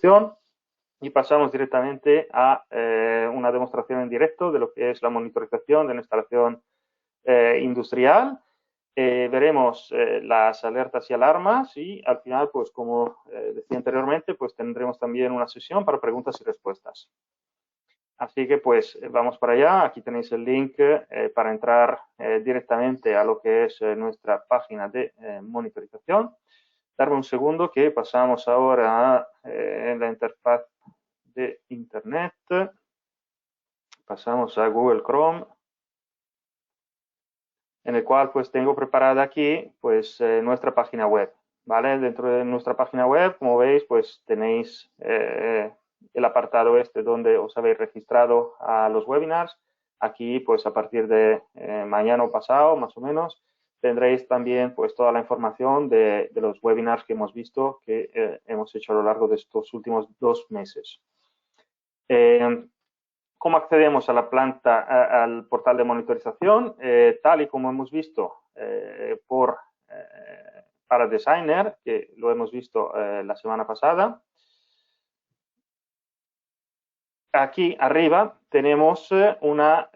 introducción y pasamos directamente a una demostración en directo de lo que es la monitorización de una instalación industrial. Veremos las alertas y alarmas y al final, pues como decía anteriormente, pues tendremos también una sesión para preguntas y respuestas. Así que pues vamos para allá. Aquí tenéis el link para entrar directamente a lo que es nuestra página de monitorización. Darme un segundo que pasamos ahora a la interfaz de Internet. Pasamos a Google Chrome, en el cual pues tengo preparada aquí pues nuestra página web, ¿vale? Dentro de nuestra página web, como veis, pues tenéis el apartado este donde os habéis registrado a los webinars. Aquí pues a partir de mañana o pasado, más o menos, tendréis también pues toda la información de los webinars que hemos visto que hemos hecho a lo largo de estos últimos 2 meses. ¿Cómo accedemos a la planta, al portal de monitorización? Tal y como hemos visto para Designer, que lo hemos visto la semana pasada. Aquí arriba tenemos una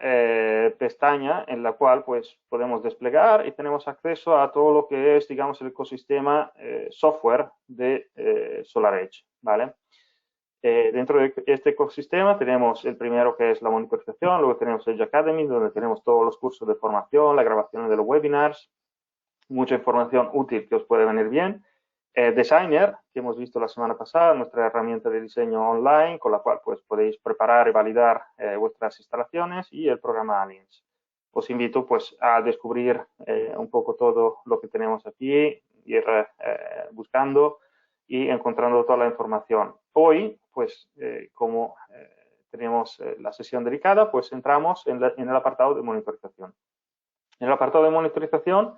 pestaña en la cual pues podemos desplegar y tenemos acceso a todo lo que es, digamos, el ecosistema software de SolarEdge, ¿vale? Dentro de este ecosistema tenemos el primero que es la monitorización, luego tenemos Edge Academy, donde tenemos todos los cursos de formación, la grabación de los webinars, mucha información útil que os puede venir bien. Designer, que hemos visto la semana pasada, nuestra herramienta de diseño online, con la cual pues podéis preparar y validar vuestras instalaciones, y el programa Aliens. Os invito pues a descubrir un poco todo lo que tenemos aquí, ir buscando y encontrando toda la información. Hoy, pues, como tenemos la sesión dedicada, pues entramos en el apartado de monitorización. En el apartado de monitorización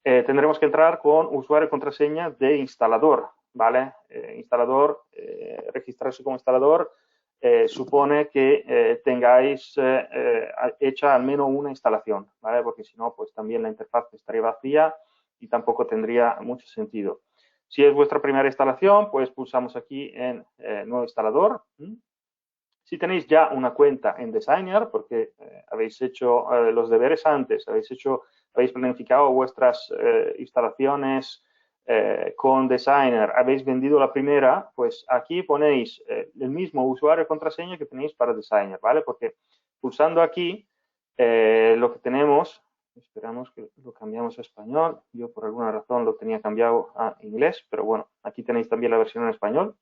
tendremos que entrar con usuario y contraseña de instalador, ¿vale? Registrarse como instalador supone que tengáis hecha al menos una instalación, ¿vale? Porque si no, pues también la interfaz estaría vacía y tampoco tendría mucho sentido. Si es vuestra primera instalación, pues pulsamos aquí en nuevo instalador. Si tenéis ya una cuenta en Designer, porque habéis hecho los deberes antes, habéis planificado vuestras instalaciones con Designer, habéis vendido la primera, pues aquí ponéis el mismo usuario y contraseña que tenéis para Designer, ¿vale? Porque pulsando aquí, lo que tenemos, esperamos que lo cambiamos a español, yo por alguna razón lo tenía cambiado a inglés, pero bueno, aquí tenéis también la versión en español.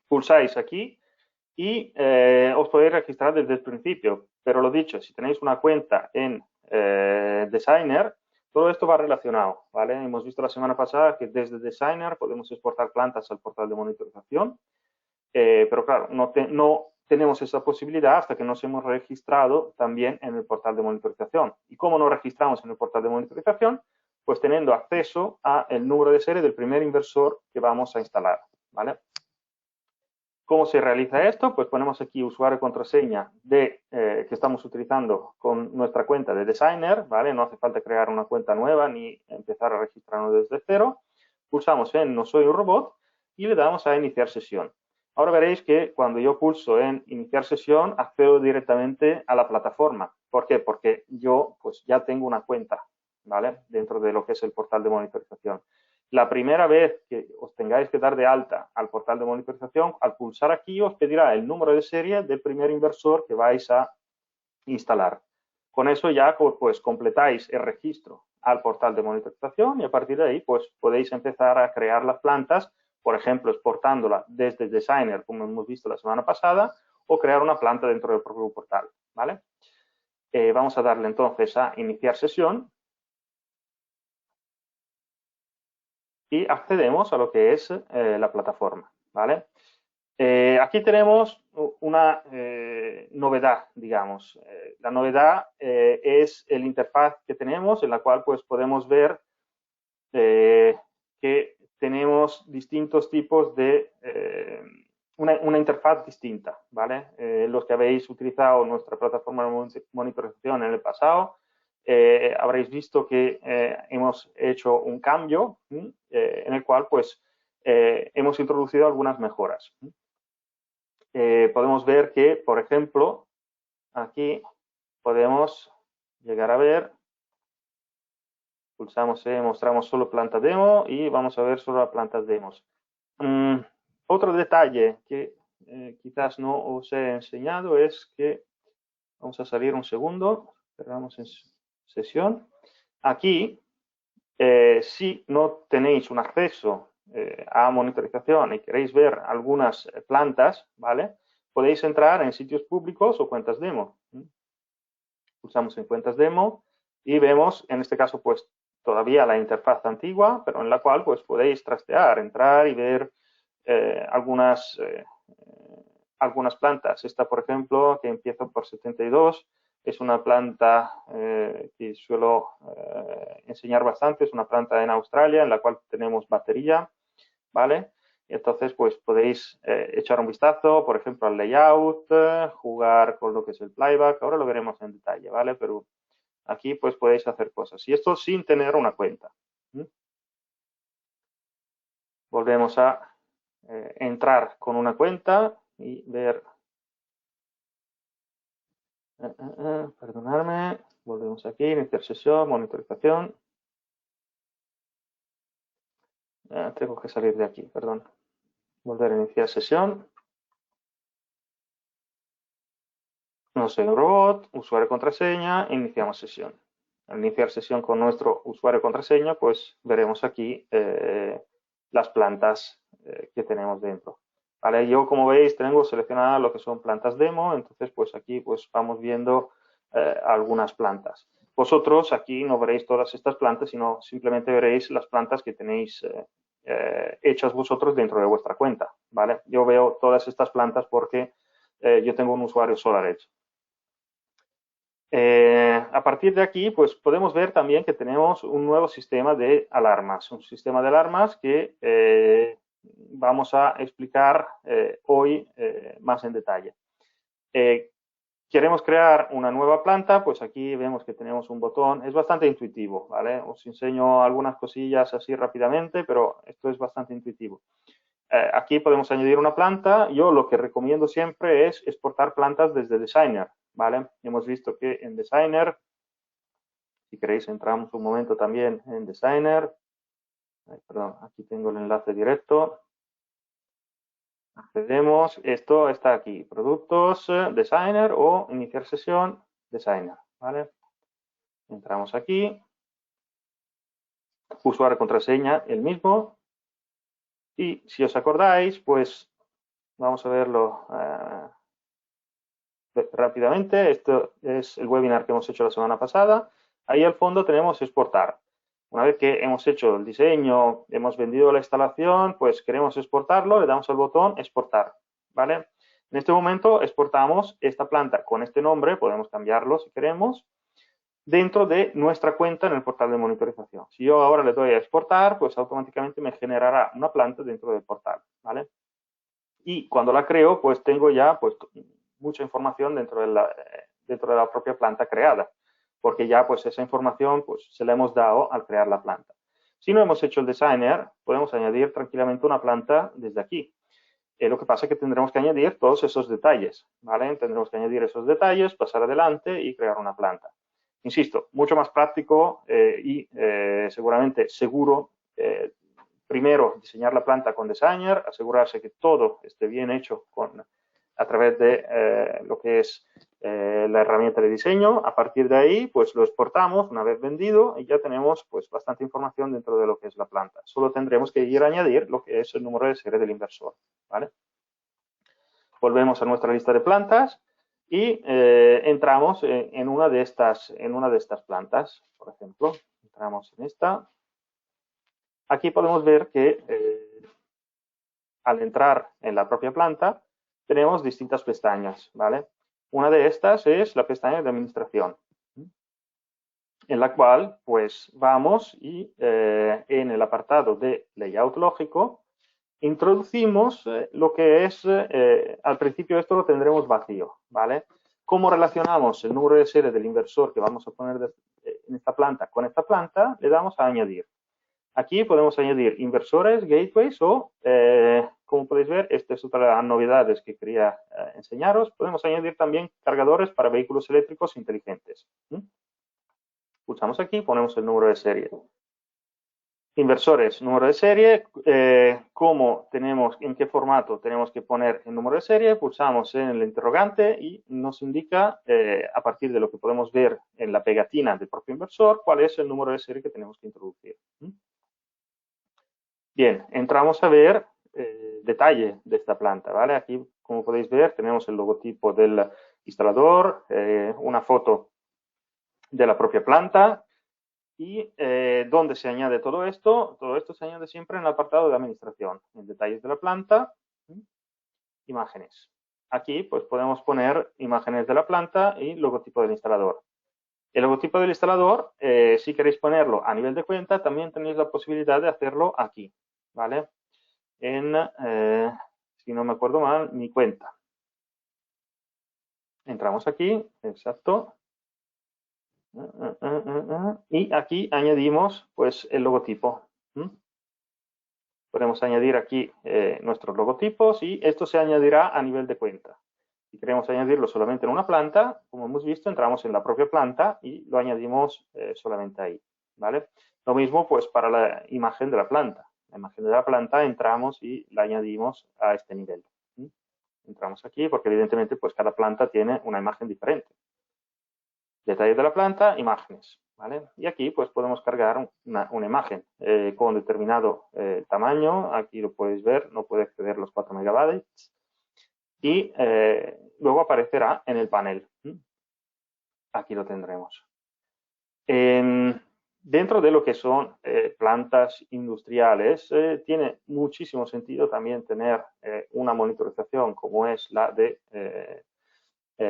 Pulsáis aquí y os podéis registrar desde el principio, pero lo dicho, si tenéis una cuenta en Designer, todo esto va relacionado, ¿vale? Hemos visto la semana pasada que desde Designer podemos exportar plantas al portal de monitorización, pero claro, no tenemos esa posibilidad hasta que nos hemos registrado también en el portal de monitorización. ¿Y cómo nos registramos en el portal de monitorización? Pues teniendo acceso al número de serie del primer inversor que vamos a instalar, ¿vale? ¿Cómo se realiza esto? Pues ponemos aquí usuario y contraseña que estamos utilizando con nuestra cuenta de Designer, ¿vale? No hace falta crear una cuenta nueva ni empezar a registrarnos desde cero. Pulsamos en No soy un robot y le damos a iniciar sesión. Ahora veréis que cuando yo pulso en iniciar sesión, accedo directamente a la plataforma. ¿Por qué? Porque yo pues ya tengo una cuenta, ¿vale? Dentro de lo que es el portal de monitorización. La primera vez que os tengáis que dar de alta al portal de monitorización, al pulsar aquí os pedirá el número de serie del primer inversor que vais a instalar. Con eso ya pues completáis el registro al portal de monitorización y a partir de ahí pues podéis empezar a crear las plantas, por ejemplo exportándola desde Designer como hemos visto la semana pasada, o crear una planta dentro del propio portal, ¿vale? Vamos a darle entonces a iniciar sesión y accedemos a lo que es la plataforma, ¿vale? Aquí tenemos una novedad, digamos. La novedad es el interfaz que tenemos, en la cual pues podemos ver que tenemos distintos tipos de una interfaz distinta, ¿vale? Los que habéis utilizado nuestra plataforma de monitorización en el pasado, habréis visto que hemos hecho un cambio en el cual pues hemos introducido algunas mejoras. podemos ver que, por ejemplo, aquí podemos llegar a ver, pulsamos mostramos solo planta demo y vamos a ver solo las plantas demos. Otro detalle que quizás no os he enseñado es que, vamos a salir un segundo, cerramos en sesión. Aquí, si no tenéis un acceso a monitorización y queréis ver algunas plantas, ¿vale? Podéis entrar en sitios públicos o cuentas demo. Pulsamos en cuentas demo y vemos, en este caso, pues todavía la interfaz antigua, pero en la cual pues podéis trastear, entrar y ver algunas plantas. Esta, por ejemplo, que empieza por 72, es una planta que suelo enseñar bastante, es una planta en Australia en la cual tenemos batería, ¿vale? Entonces, pues podéis echar un vistazo, por ejemplo, al layout, jugar con lo que es el playback, ahora lo veremos en detalle, ¿vale? Pero aquí pues podéis hacer cosas. Y esto sin tener una cuenta. Volvemos a entrar con una cuenta y ver. Perdonadme. Volvemos aquí, iniciar sesión, monitorización. Tengo que salir de aquí, perdón. Volver a iniciar sesión. No soy un robot, usuario y contraseña, iniciamos sesión. Al iniciar sesión con nuestro usuario y contraseña, pues veremos aquí las plantas que tenemos dentro. ¿Vale? Yo, como veis, tengo seleccionadas lo que son plantas demo, entonces pues aquí pues vamos viendo algunas plantas. Vosotros aquí no veréis todas estas plantas, sino simplemente veréis las plantas que tenéis hechas vosotros dentro de vuestra cuenta. ¿Vale? Yo veo todas estas plantas porque yo tengo un usuario SolarEdge. A partir de aquí, pues podemos ver también que tenemos un nuevo sistema de alarmas, un sistema de alarmas que vamos a explicar hoy más en detalle. Queremos crear una nueva planta, pues aquí vemos que tenemos un botón, es bastante intuitivo, ¿vale? Os enseño algunas cosillas así rápidamente, pero esto es bastante intuitivo. Aquí podemos añadir una planta. Yo lo que recomiendo siempre es exportar plantas desde Designer, ¿vale? Hemos visto que en Designer, si queréis entramos un momento también en Designer. Perdón, aquí tengo el enlace directo. Accedemos, esto está aquí, productos, Designer o iniciar sesión, Designer, ¿vale? Entramos aquí. Usuario, contraseña, el mismo. Y si os acordáis, pues vamos a verlo rápidamente. Esto es el webinar que hemos hecho la semana pasada. Ahí al fondo tenemos exportar. Una vez que hemos hecho el diseño, hemos vendido la instalación, pues queremos exportarlo, le damos al botón exportar, ¿vale? En este momento exportamos esta planta con este nombre, podemos cambiarlo si queremos, dentro de nuestra cuenta en el portal de monitorización. Si yo ahora le doy a exportar, pues automáticamente me generará una planta dentro del portal, ¿vale? Y cuando la creo, pues tengo ya pues mucha información dentro de la propia planta creada, porque ya pues esa información pues se la hemos dado al crear la planta. Si no hemos hecho el designer, podemos añadir tranquilamente una planta desde aquí. Lo que pasa es que tendremos que añadir todos esos detalles, ¿vale? Tendremos que añadir esos detalles, pasar adelante y crear una planta. Insisto, mucho más práctico y seguramente seguro. Primero, diseñar la planta con Designer, asegurarse que todo esté bien hecho a través de lo que es la herramienta de diseño. A partir de ahí, pues lo exportamos una vez vendido y ya tenemos pues bastante información dentro de lo que es la planta. Solo tendremos que ir a añadir lo que es el número de serie del inversor, ¿vale? Volvemos a nuestra lista de plantas y entramos en una de estas plantas, por ejemplo. Entramos en esta. Aquí podemos ver que al entrar en la propia planta tenemos distintas pestañas, ¿vale? Una de estas es la pestaña de administración, en la cual pues vamos y en el apartado de layout lógico introducimos lo que es, al principio esto lo tendremos vacío, ¿vale? ¿Cómo relacionamos el número de serie del inversor que vamos a poner en esta planta con esta planta? Le damos a añadir. Aquí podemos añadir inversores, gateways o como podéis ver, esta es otra de las novedades que quería enseñaros. Podemos añadir también cargadores para vehículos eléctricos inteligentes. Pulsamos aquí, ponemos el número de serie. Inversores, número de serie, cómo tenemos, en qué formato tenemos que poner el número de serie, pulsamos en el interrogante y nos indica, a partir de lo que podemos ver en la pegatina del propio inversor, cuál es el número de serie que tenemos que introducir. Bien, entramos a ver detalle de esta planta, ¿vale? Aquí, como podéis ver, tenemos el logotipo del instalador, una foto de la propia planta. Y ¿dónde se añade todo esto? Todo esto se añade siempre en el apartado de administración, en detalles de la planta, imágenes. Aquí pues podemos poner imágenes de la planta y logotipo del instalador. El logotipo del instalador, si queréis ponerlo a nivel de cuenta, también tenéis la posibilidad de hacerlo aquí, ¿vale? En, si no me acuerdo mal, mi cuenta. Entramos aquí, exacto. Y aquí añadimos pues el logotipo. Podemos añadir aquí nuestros logotipos y esto se añadirá a nivel de cuenta. Si queremos añadirlo solamente en una planta, como hemos visto, entramos en la propia planta y lo añadimos solamente ahí, ¿vale? Lo mismo pues para la imagen de la planta. La imagen de la planta entramos y la añadimos a este nivel. Entramos aquí porque evidentemente pues cada planta tiene una imagen diferente. Detalles de la planta, imágenes, ¿vale? Y aquí pues podemos cargar una imagen con determinado tamaño. Aquí lo podéis ver, no puede exceder los 4 megabytes. Y luego aparecerá en el panel. Aquí lo tendremos. Dentro de lo que son plantas industriales, tiene muchísimo sentido también tener una monitorización como es la de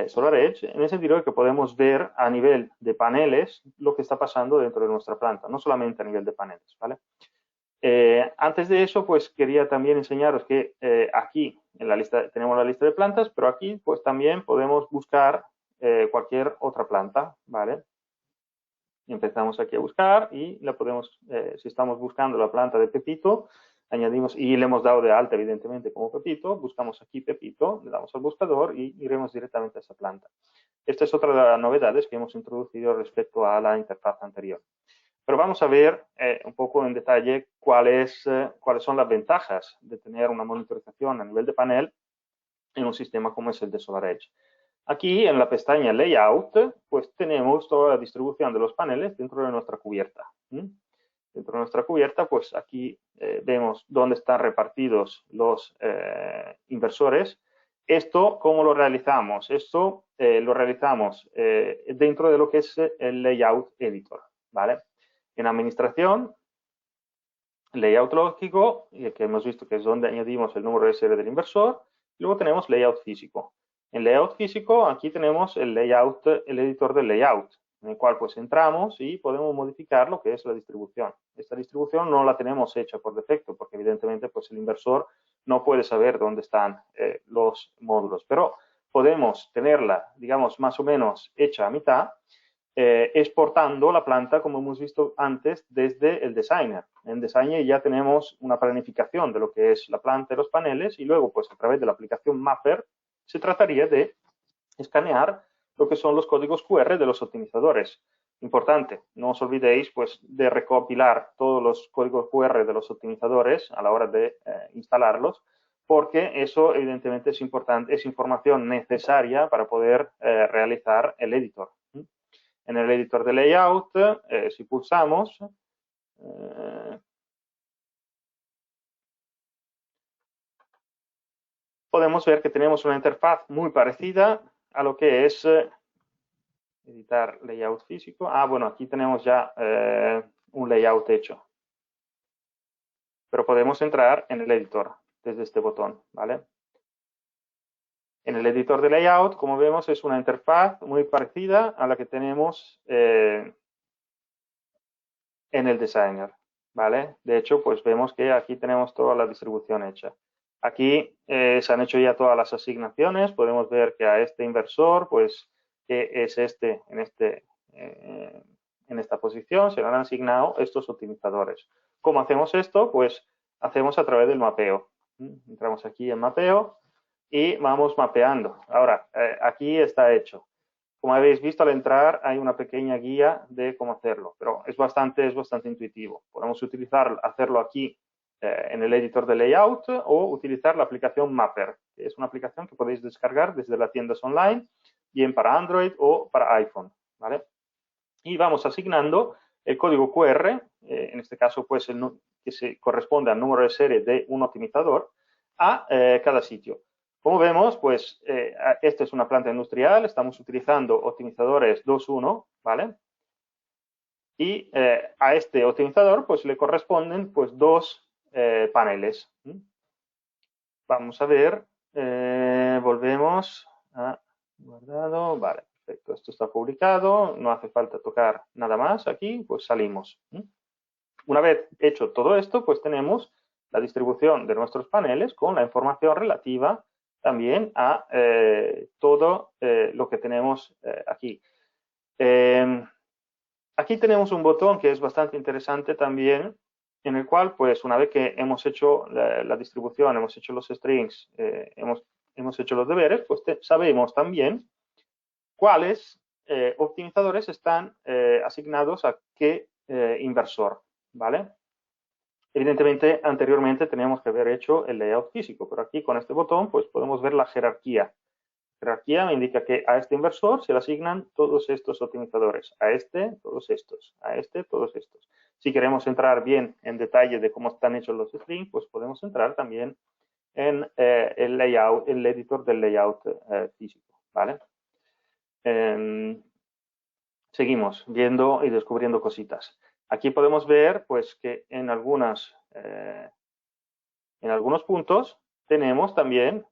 SolarEdge, en el sentido de que podemos ver a nivel de paneles lo que está pasando dentro de nuestra planta, no solamente a nivel de paneles, ¿vale? Antes de eso, pues quería también enseñaros que aquí en la lista tenemos la lista de plantas, pero aquí pues también podemos buscar cualquier otra planta, ¿vale? Empezamos aquí a buscar y la podemos, si estamos buscando la planta de Pepito, añadimos y le hemos dado de alta evidentemente como Pepito, buscamos aquí Pepito, le damos al buscador y iremos directamente a esa planta. Esta es otra de las novedades que hemos introducido respecto a la interfaz anterior. Pero vamos a ver un poco en detalle cuáles son las ventajas de tener una monitorización a nivel de panel en un sistema como es el de SolarEdge. Aquí en la pestaña Layout, pues tenemos toda la distribución de los paneles dentro de nuestra cubierta. Dentro de nuestra cubierta, pues aquí vemos dónde están repartidos los inversores. Esto, ¿cómo lo realizamos? Esto lo realizamos dentro de lo que es el Layout Editor, ¿vale? En administración, Layout lógico, que hemos visto que es donde añadimos el número de serie del inversor. Luego tenemos Layout físico. En Layout físico, aquí tenemos el editor de Layout, en el cual pues entramos y podemos modificar lo que es la distribución. Esta distribución no la tenemos hecha por defecto, porque evidentemente pues el inversor no puede saber dónde están los módulos, pero podemos tenerla, digamos, más o menos hecha a mitad, exportando la planta, como hemos visto antes, desde el Designer. En Designer ya tenemos una planificación de lo que es la planta y los paneles y luego, pues a través de la aplicación Mapper, se trataría de escanear lo que son los códigos QR de los optimizadores. Importante, no os olvidéis pues, de recopilar todos los códigos QR de los optimizadores a la hora de instalarlos, porque eso evidentemente es importante, es información necesaria para poder realizar el editor. En el editor de layout, si pulsamos, podemos ver que tenemos una interfaz muy parecida a lo que es editar layout físico. Bueno, aquí tenemos ya un layout hecho. Pero podemos entrar en el editor desde este botón, ¿vale? En el editor de layout, como vemos, es una interfaz muy parecida a la que tenemos en el Designer, ¿vale? De hecho, pues vemos que aquí tenemos toda la distribución hecha. Aquí se han hecho ya todas las asignaciones. Podemos ver que a este inversor, pues, que es en esta posición, se le han asignado estos optimizadores. ¿Cómo hacemos esto? Pues hacemos a través del mapeo. Entramos aquí en mapeo y vamos mapeando. Ahora, aquí está hecho. Como habéis visto al entrar, hay una pequeña guía de cómo hacerlo, pero es bastante intuitivo. Podemos hacerlo aquí en el editor de layout o utilizar la aplicación Mapper, que es una aplicación que podéis descargar desde las tiendas online, bien para Android o para iPhone, ¿vale? Y vamos asignando el código QR, en este caso pues que se corresponde al número de serie de un optimizador, a cada sitio. Como vemos, pues esta es una planta industrial, estamos utilizando optimizadores 2.1, ¿vale? Y a este optimizador pues le corresponden pues dos paneles. Vamos a ver, volvemos a guardado, vale, perfecto, esto está publicado, no hace falta tocar nada más aquí, pues salimos. Una vez hecho todo esto, pues tenemos la distribución de nuestros paneles con la información relativa también a todo lo que tenemos aquí. Aquí tenemos un botón que es bastante interesante también, en el cual, pues, una vez que hemos hecho la distribución, hemos hecho los strings, hemos hecho los deberes, pues sabemos también cuáles optimizadores están asignados a qué inversor, ¿vale? Evidentemente, anteriormente teníamos que haber hecho el layout físico, pero aquí con este botón, pues, podemos ver la jerarquía. Jerarquía me indica que a este inversor se le asignan todos estos optimizadores, a este todos estos, a este todos estos. Si queremos entrar bien en detalle de cómo están hechos los strings, pues podemos entrar también en el layout, el editor del layout físico, ¿vale? Seguimos viendo y descubriendo cositas. Aquí podemos ver, pues, que en algunos puntos tenemos también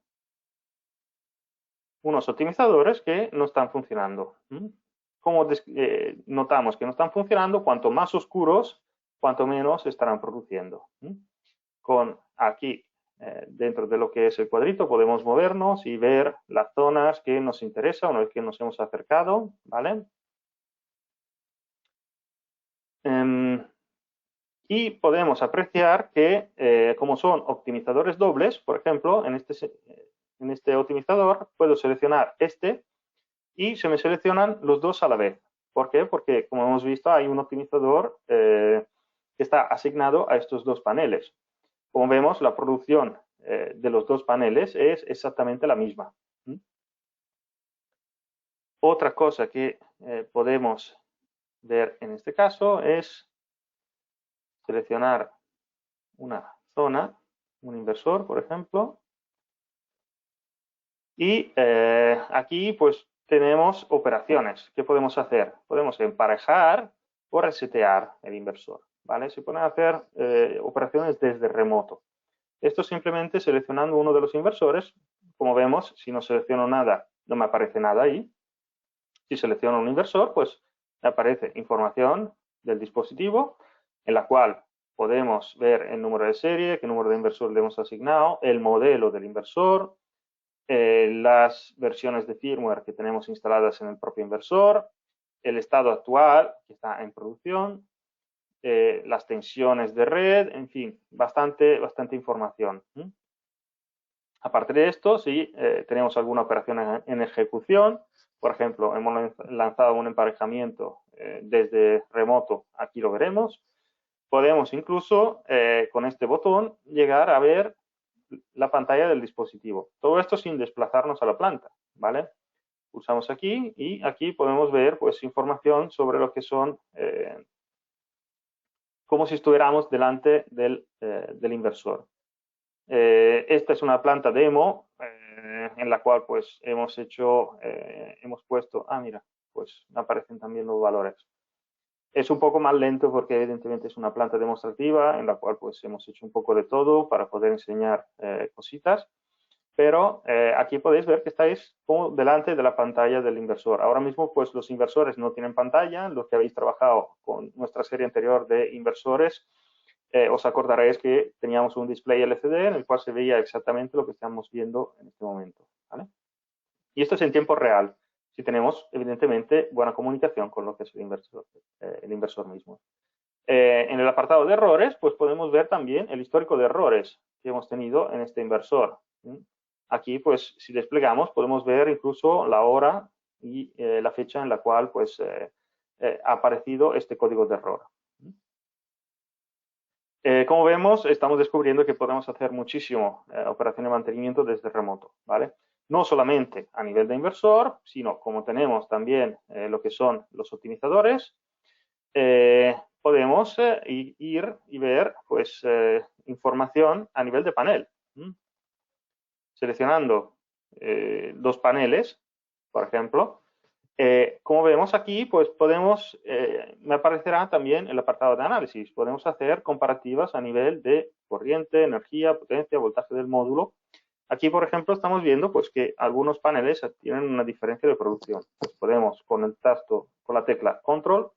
unos optimizadores que no están funcionando. Como notamos que no están funcionando, cuanto más oscuros, cuanto menos estarán produciendo. Con aquí, dentro de lo que es el cuadrito, podemos movernos y ver las zonas que nos interesan una vez que nos hemos acercado, ¿vale? Y podemos apreciar que, como son optimizadores dobles, por ejemplo, en este optimizador puedo seleccionar este y se me seleccionan los dos a la vez. ¿Por qué? Porque, como hemos visto, hay un optimizador que está asignado a estos dos paneles. Como vemos, la producción de los dos paneles es exactamente la misma. Otra cosa que podemos ver en este caso es seleccionar una zona, un inversor, por ejemplo, y aquí pues tenemos operaciones. ¿Qué podemos hacer? Podemos emparejar o resetear el inversor, ¿vale? Se pueden hacer operaciones desde remoto. Esto simplemente seleccionando uno de los inversores. Como vemos, si no selecciono nada, no me aparece nada ahí. Si selecciono un inversor, pues me aparece información del dispositivo en la cual podemos ver el número de serie, qué número de inversor le hemos asignado, el modelo del inversor, las versiones de firmware que tenemos instaladas en el propio inversor, el estado actual que está en producción, las tensiones de red, en fin, bastante información. Aparte de esto, si tenemos alguna operación en ejecución, por ejemplo, hemos lanzado un emparejamiento desde remoto, aquí lo veremos. Podemos incluso, con este botón, llegar a ver la pantalla del dispositivo. Todo esto sin desplazarnos a la planta, ¿vale? Pulsamos aquí y aquí podemos ver pues información sobre lo que son, como si estuviéramos delante del inversor. Esta es una planta demo en la cual pues hemos puesto, mira, pues me aparecen también los valores. Es un poco más lento porque evidentemente es una planta demostrativa en la cual pues hemos hecho un poco de todo para poder enseñar cositas, pero aquí podéis ver que estáis como delante de la pantalla del inversor. Ahora mismo pues los inversores no tienen pantalla, los que habéis trabajado con nuestra serie anterior de inversores, os acordaréis que teníamos un display LCD en el cual se veía exactamente lo que estamos viendo en este momento, ¿vale? Y esto es en tiempo real, si tenemos, evidentemente, buena comunicación con lo que es el inversor mismo. En el apartado de errores, pues podemos ver también el histórico de errores que hemos tenido en este inversor. Aquí, pues, si desplegamos, podemos ver incluso la hora y la fecha en la cual, pues, ha aparecido este código de error. Como vemos, estamos descubriendo que podemos hacer muchísimo operación de mantenimiento desde remoto, ¿vale? No solamente a nivel de inversor, sino como tenemos también lo que son los optimizadores, podemos ir y ver, pues, información a nivel de panel. Seleccionando dos paneles, por ejemplo, como vemos aquí, pues podemos, me aparecerá también el apartado de análisis. Podemos hacer comparativas a nivel de corriente, energía, potencia, voltaje del módulo. Aquí, por ejemplo, estamos viendo pues, que algunos paneles tienen una diferencia de producción. Pues podemos, con el tasto, con la tecla Control,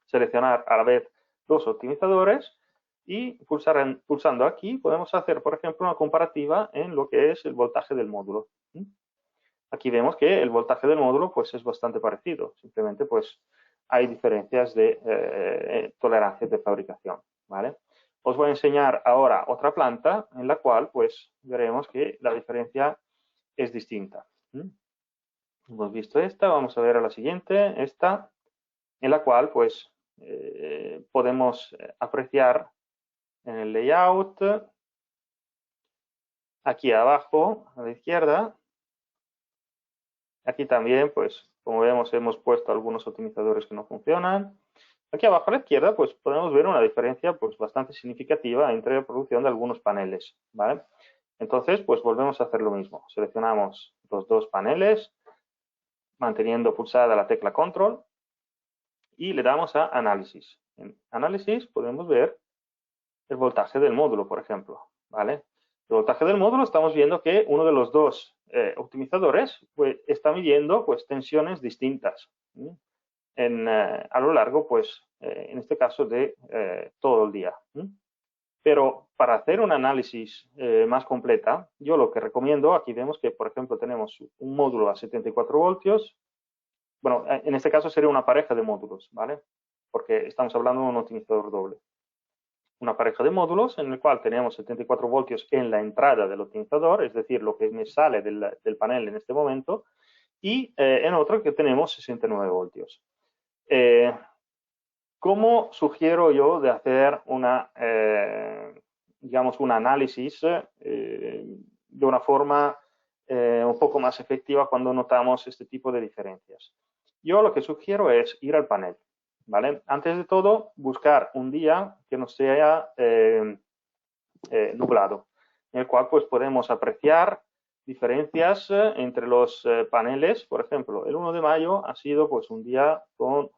seleccionar a la vez dos optimizadores y pulsando aquí podemos hacer, por ejemplo, una comparativa en lo que es el voltaje del módulo. Aquí vemos que el voltaje del módulo pues, es bastante parecido, simplemente pues, hay diferencias de tolerancia de fabricación. ¿Vale? Os voy a enseñar ahora otra planta en la cual pues, veremos que la diferencia es distinta. Hemos visto esta, vamos a ver a la siguiente, esta, en la cual pues, podemos apreciar en el layout, aquí abajo a la izquierda. Aquí también, pues, como vemos, hemos puesto algunos optimizadores que no funcionan. Aquí abajo a la izquierda, pues, podemos ver una diferencia, pues, bastante significativa entre la producción de algunos paneles, ¿vale? Entonces, pues, volvemos a hacer lo mismo. Seleccionamos los dos paneles, manteniendo pulsada la tecla Control, y le damos a Análisis. En Análisis podemos ver el voltaje del módulo, por ejemplo, ¿vale? El voltaje del módulo, estamos viendo que uno de los dos optimizadores pues, está midiendo pues, tensiones distintas a lo largo, pues, en este caso, de todo el día. Pero para hacer un análisis más completa, yo lo que recomiendo, aquí vemos que, por ejemplo, tenemos un módulo a 74 voltios. Bueno, en este caso sería una pareja de módulos, ¿vale? Porque estamos hablando de un optimizador doble. Una pareja de módulos en el cual tenemos 74 voltios en la entrada del optimizador, es decir, lo que me sale del panel en este momento, y en otro que tenemos 69 voltios. ¿Cómo sugiero yo de hacer digamos, un análisis de una forma un poco más efectiva cuando notamos este tipo de diferencias? Yo lo que sugiero es ir al panel. ¿Vale? Antes de todo, buscar un día que no sea nublado, en el cual pues, podemos apreciar diferencias entre los paneles. Por ejemplo, el 1 de mayo ha sido pues, un día con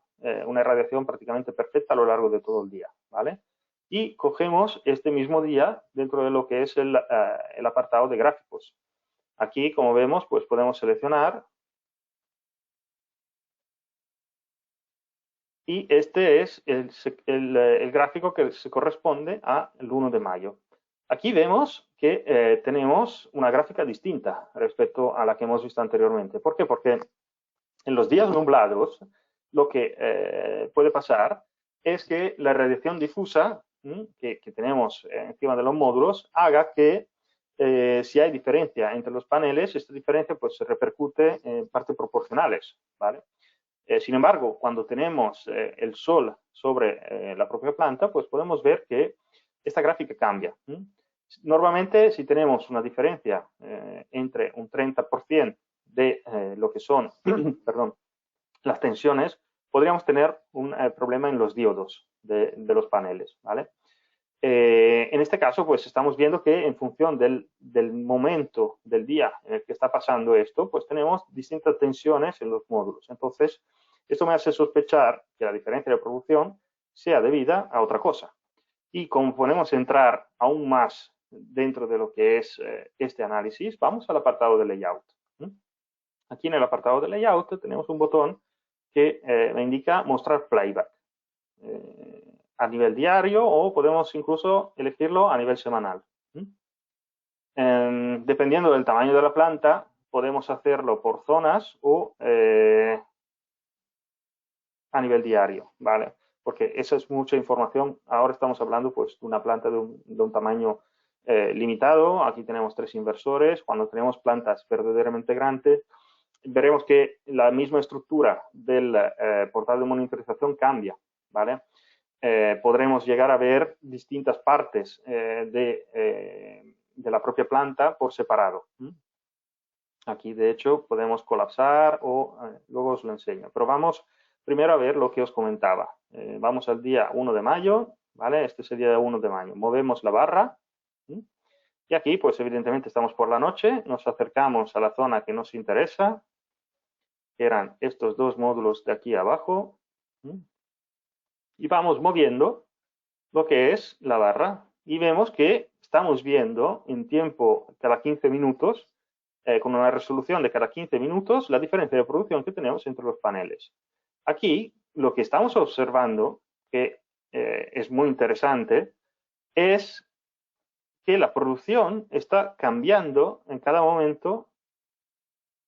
una irradiación prácticamente perfecta a lo largo de todo el día. ¿Vale? Y cogemos este mismo día dentro de lo que es el apartado de gráficos. Aquí, como vemos, pues podemos seleccionar. Y este es el gráfico que se corresponde al 1 de mayo. Aquí vemos que tenemos una gráfica distinta respecto a la que hemos visto anteriormente. ¿Por qué? Porque en los días nublados lo que puede pasar es que la radiación difusa que tenemos encima de los módulos haga que si hay diferencia entre los paneles, esta diferencia pues, se repercute en partes proporcionales. ¿Vale? Sin embargo, cuando tenemos el sol sobre la propia planta, pues podemos ver que esta gráfica cambia. Normalmente, si tenemos una diferencia entre un 30% de lo que son perdón, las tensiones, podríamos tener un problema en los diodos de los paneles. ¿Vale? En este caso, pues estamos viendo que en función del momento del día en el que está pasando esto, pues tenemos distintas tensiones en los módulos. Entonces, esto me hace sospechar que la diferencia de producción sea debida a otra cosa. Y como podemos entrar aún más dentro de lo que es este análisis, vamos al apartado de layout. Aquí en el apartado de layout tenemos un botón que me indica mostrar playback a nivel diario o podemos incluso elegirlo a nivel semanal. Dependiendo del tamaño de la planta, podemos hacerlo por zonas o a nivel diario, ¿vale? Porque esa es mucha información. Ahora estamos hablando pues, de una planta de un tamaño limitado. Aquí tenemos 3 inversores. Cuando tenemos plantas verdaderamente grandes, veremos que la misma estructura del portal de monitorización cambia, ¿vale? Podremos llegar a ver distintas partes de la propia planta por separado. Aquí, de hecho, podemos colapsar o luego os lo enseño. Pero vamos primero a ver lo que os comentaba. Vamos al día 1 de mayo, ¿vale? Este es el día 1 de mayo. Movemos la barra. Y aquí, pues evidentemente estamos por la noche. Nos acercamos a la zona que nos interesa, que eran estos 2 módulos de aquí abajo. Y vamos moviendo lo que es la barra. Y vemos que estamos viendo en tiempo cada 15 minutos, con una resolución de cada 15 minutos, la diferencia de producción que tenemos entre los paneles. Aquí lo que estamos observando, que es muy interesante, es que la producción está cambiando en cada momento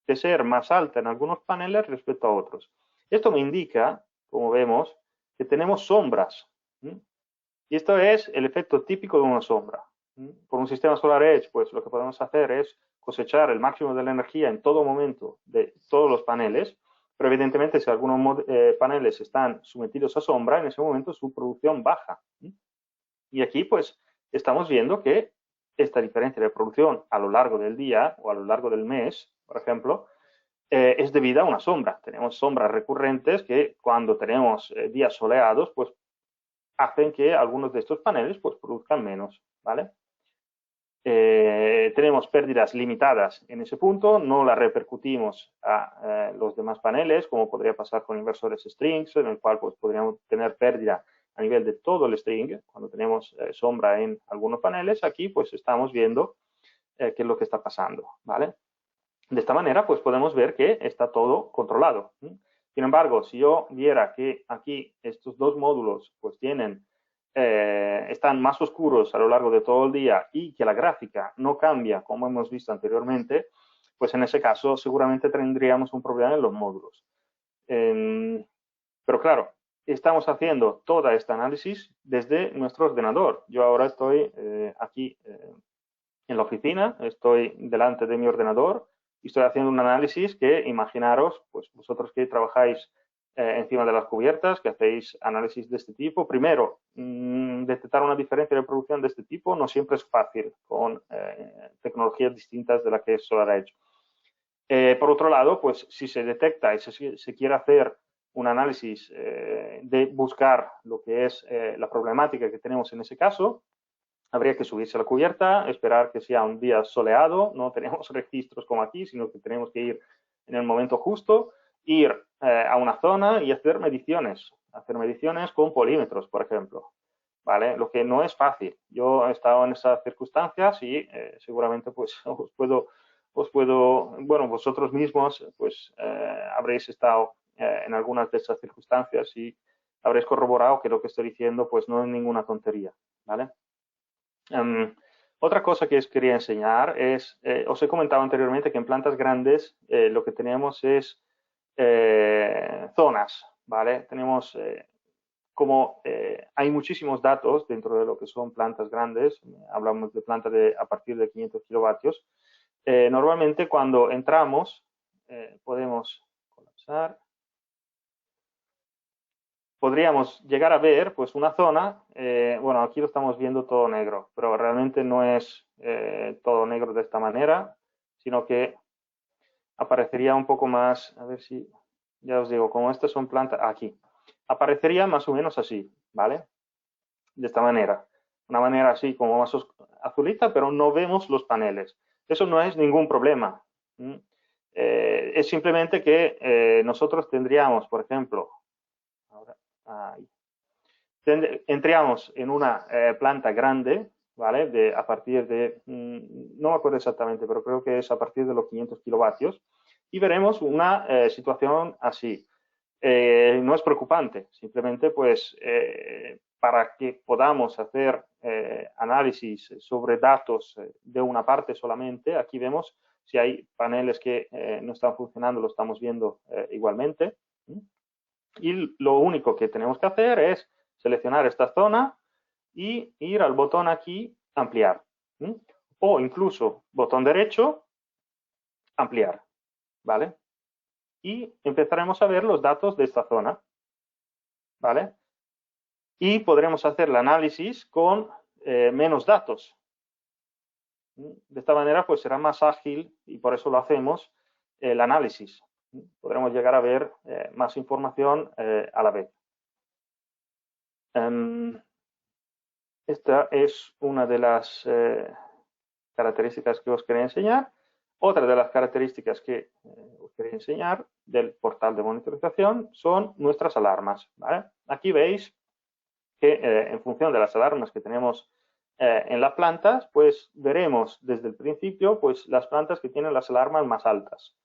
de ser más alta en algunos paneles respecto a otros. Esto me indica, como vemos, que tenemos sombras. Y esto es el efecto típico de una sombra. Por un sistema solar edge, pues lo que podemos hacer es cosechar el máximo de la energía en todo momento de todos los paneles, pero evidentemente si algunos paneles están sometidos a sombra, en ese momento su producción baja. Y aquí pues estamos viendo que esta diferencia de producción a lo largo del día o a lo largo del mes, por ejemplo, es debida a una sombra. Tenemos sombras recurrentes que cuando tenemos días soleados, pues hacen que algunos de estos paneles pues produzcan menos, ¿vale? Tenemos pérdidas limitadas en ese punto, no las repercutimos a los demás paneles, como podría pasar con inversores strings, en el cual pues, podríamos tener pérdida a nivel de todo el string, cuando tenemos sombra en algunos paneles. Aquí pues estamos viendo qué es lo que está pasando, ¿vale? De esta manera pues podemos ver que está todo controlado. Sin embargo, si yo viera que aquí estos 2 módulos pues tienen están más oscuros a lo largo de todo el día y que la gráfica no cambia como hemos visto anteriormente, pues en ese caso seguramente tendríamos un problema en los módulos. Pero claro, estamos haciendo todo este análisis desde nuestro ordenador. Yo ahora estoy aquí en la oficina, estoy delante de mi ordenador y estoy haciendo un análisis que imaginaros, pues vosotros que trabajáis encima de las cubiertas, que hacéis análisis de este tipo. Primero, detectar una diferencia de producción de este tipo no siempre es fácil con tecnologías distintas de la que es SolarEdge. Por otro lado, pues si se detecta y se quiere hacer un análisis de buscar lo que es la problemática que tenemos en ese caso, habría que subirse a la cubierta, esperar que sea un día soleado, no tenemos registros como aquí, sino que tenemos que ir en el momento justo, ir a una zona y hacer mediciones con polímetros, por ejemplo, ¿vale? Lo que no es fácil. Yo he estado en esas circunstancias y seguramente pues os puedo, bueno, vosotros mismos pues habréis estado en algunas de esas circunstancias y habréis corroborado que lo que estoy diciendo pues no es ninguna tontería, ¿vale? Otra cosa que os quería enseñar es, os he comentado anteriormente que en plantas grandes lo que tenemos es zonas, ¿vale? Tenemos, como hay muchísimos datos dentro de lo que son plantas grandes, hablamos de plantas a partir de 500 kilovatios, normalmente cuando entramos podemos colapsar. Podríamos llegar a ver pues una zona, bueno, aquí lo estamos viendo todo negro, pero realmente no es todo negro de esta manera, sino que aparecería un poco más, a ver si, ya os digo, como estas son plantas, aquí, aparecería más o menos así, ¿vale? De esta manera, una manera así como más azulita, pero no vemos los paneles. Eso no es ningún problema. Es simplemente que nosotros tendríamos, por ejemplo, ahí. Entramos en una planta grande, ¿vale? A partir de, no me acuerdo exactamente, pero creo que es a partir de los 500 kilovatios, y veremos una situación así. No es preocupante, simplemente pues para que podamos hacer análisis sobre datos de una parte solamente, aquí vemos si hay paneles que no están funcionando, lo estamos viendo igualmente. Y lo único que tenemos que hacer es seleccionar esta zona y ir al botón aquí, ampliar. ¿Mm? O incluso botón derecho, ampliar, ¿vale? Y empezaremos a ver los datos de esta zona, ¿vale? Y podremos hacer el análisis con menos datos. De esta manera, pues será más ágil y por eso lo hacemos, el análisis. Podremos llegar a ver más información a la vez. Esta es una de las características que os quería enseñar. Otra de las características que os quería enseñar del portal de monitorización son nuestras alarmas, ¿vale? Aquí veis que en función de las alarmas que tenemos en las plantas, pues veremos desde el principio pues, las plantas que tienen las alarmas más altas.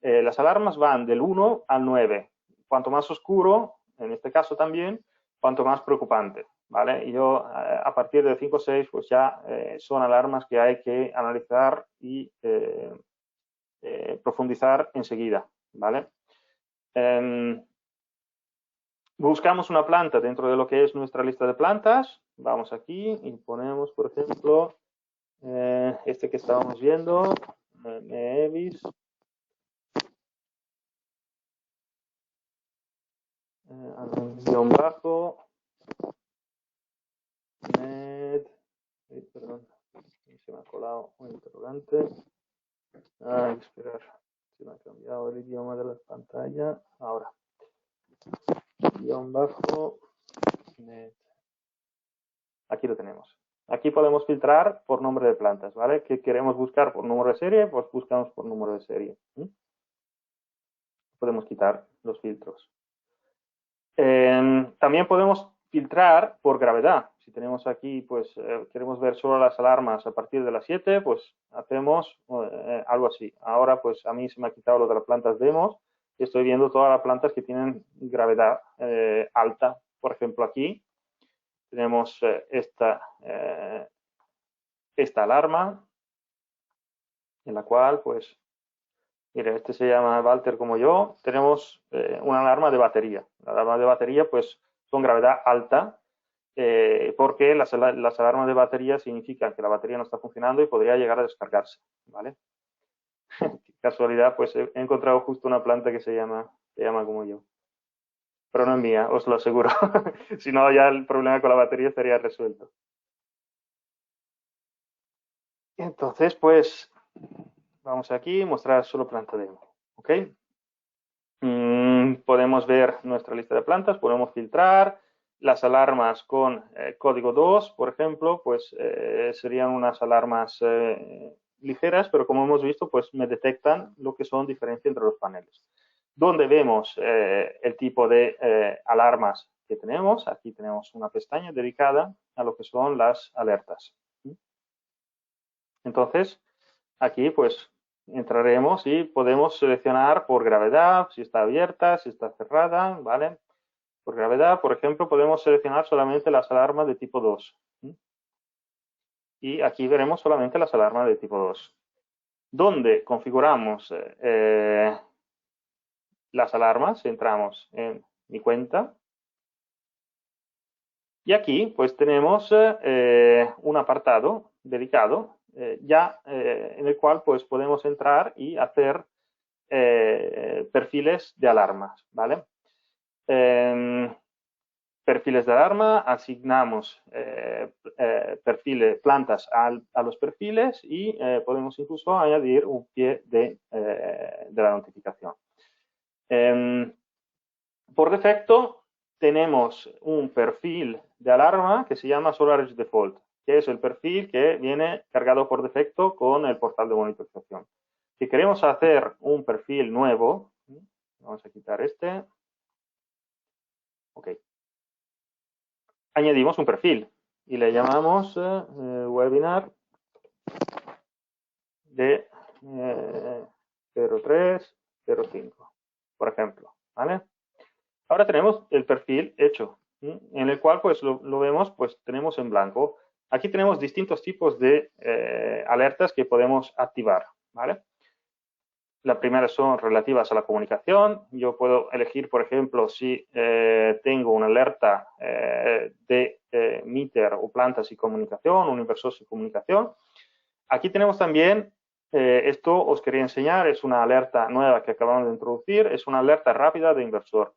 Las alarmas van del 1 al 9. Cuanto más oscuro, en este caso también, cuanto más preocupante, ¿vale? Y yo a partir de 5 o 6, pues ya son alarmas que hay que analizar y profundizar enseguida, ¿vale? Buscamos una planta dentro de lo que es nuestra lista de plantas. Vamos aquí y ponemos, por ejemplo, este que estábamos viendo, Meevis. Guión bajo. Perdón, se me ha colado un interrogante. Hay que esperar, se me ha cambiado el idioma de la pantalla. Ahora. Guión bajo. Aquí lo tenemos. Aquí podemos filtrar por nombre de plantas, ¿vale? ¿Qué queremos buscar por número de serie? Pues buscamos por número de serie. Podemos quitar los filtros. También podemos filtrar por gravedad. Si tenemos aquí, pues queremos ver solo las alarmas a partir de las 7, pues hacemos algo así. Ahora, pues a mí se me ha quitado lo de las plantas demos y estoy viendo todas las plantas que tienen gravedad alta. Por ejemplo, aquí tenemos esta alarma, en la cual, pues, mire, este se llama Walter como yo, tenemos una alarma de batería. La alarma de batería, pues, son gravedad alta, porque las alarmas de batería significan que la batería no está funcionando y podría llegar a descargarse, ¿vale? Casualidad, pues he encontrado justo una planta que se llama como yo. Pero no es mía, os lo aseguro. Si no, ya el problema con la batería estaría resuelto. Entonces, pues, vamos aquí, mostrar solo planta demo, ¿ok? Podemos ver nuestra lista de plantas, podemos filtrar. Las alarmas con código 2, por ejemplo, pues serían unas alarmas ligeras, pero como hemos visto, pues me detectan lo que son diferencias entre los paneles. Donde vemos el tipo de alarmas que tenemos, aquí tenemos una pestaña dedicada a lo que son las alertas. Entonces, aquí pues entraremos y podemos seleccionar por gravedad, si está abierta, si está cerrada, ¿vale? Por gravedad, por ejemplo, podemos seleccionar solamente las alarmas de tipo 2. Y aquí veremos solamente las alarmas de tipo 2. Donde configuramos las alarmas, entramos en mi cuenta. Y aquí pues tenemos un apartado dedicado en el cual pues podemos entrar y hacer perfiles de alarmas, ¿vale? Perfiles de alarma, asignamos plantas a los perfiles y podemos incluso añadir un pie de la notificación. Por defecto tenemos un perfil de alarma que se llama SolarEdge Default, que es el perfil que viene cargado por defecto con el portal de monitorización. Si queremos hacer un perfil nuevo, vamos a quitar este. Ok. Añadimos un perfil y le llamamos webinar de 0305, por ejemplo, ¿vale? Ahora tenemos el perfil hecho, en el cual pues lo vemos, pues tenemos en blanco. Aquí tenemos distintos tipos de alertas que podemos activar, ¿vale? La primera son relativas a la comunicación. Yo puedo elegir, por ejemplo, si tengo una alerta de meter o plantas y comunicación, un inversor y comunicación. Aquí tenemos también, esto os quería enseñar, es una alerta nueva que acabamos de introducir, es una alerta rápida de inversor.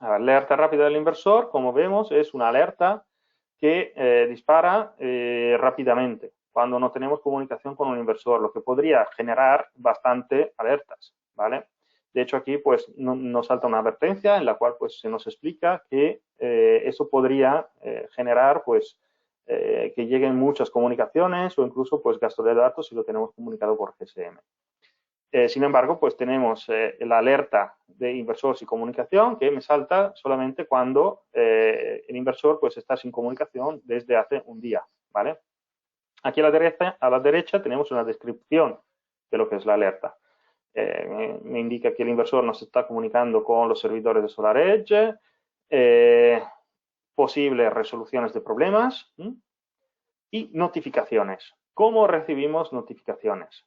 La alerta rápida del inversor, como vemos, es una alerta que dispara rápidamente cuando no tenemos comunicación con un inversor, lo que podría generar bastante alertas, ¿vale? De hecho, aquí pues nos salta una advertencia en la cual pues se nos explica que eso podría generar pues que lleguen muchas comunicaciones o incluso pues gasto de datos si lo tenemos comunicado por GSM. Sin embargo, pues tenemos la alerta de inversores y comunicación que me salta solamente cuando el inversor pues está sin comunicación desde hace un día, ¿vale? Aquí a la derecha tenemos una descripción de lo que es la alerta. Me indica que el inversor nos está comunicando con los servidores de SolarEdge, posibles resoluciones de problemas y notificaciones. ¿Cómo recibimos notificaciones?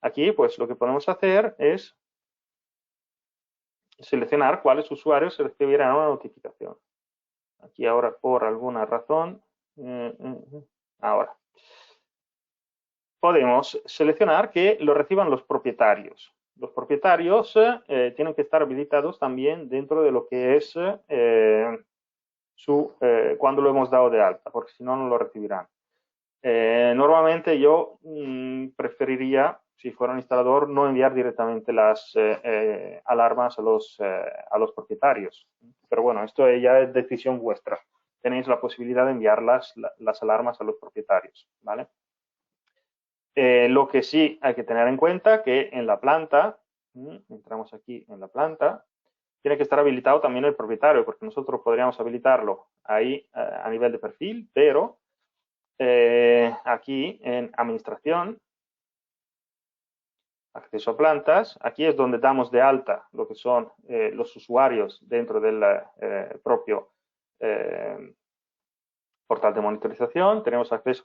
Aquí, pues, lo que podemos hacer es seleccionar cuáles usuarios recibirán una notificación. Aquí ahora, por alguna razón, ahora, podemos seleccionar que lo reciban los propietarios. Los propietarios tienen que estar habilitados también dentro de lo que es cuando lo hemos dado de alta, porque si no, no lo recibirán. Normalmente yo preferiría, si fuera un instalador, no enviar directamente las alarmas a los propietarios. Pero bueno, esto ya es decisión vuestra. Tenéis la posibilidad de enviar las alarmas a los propietarios, ¿vale? Lo que sí hay que tener en cuenta que en la planta, entramos aquí en la planta, tiene que estar habilitado también el propietario, porque nosotros podríamos habilitarlo ahí a nivel de perfil, pero aquí en administración, acceso a plantas, aquí es donde damos de alta lo que son los usuarios dentro del propio portal de monitorización. Tenemos acceso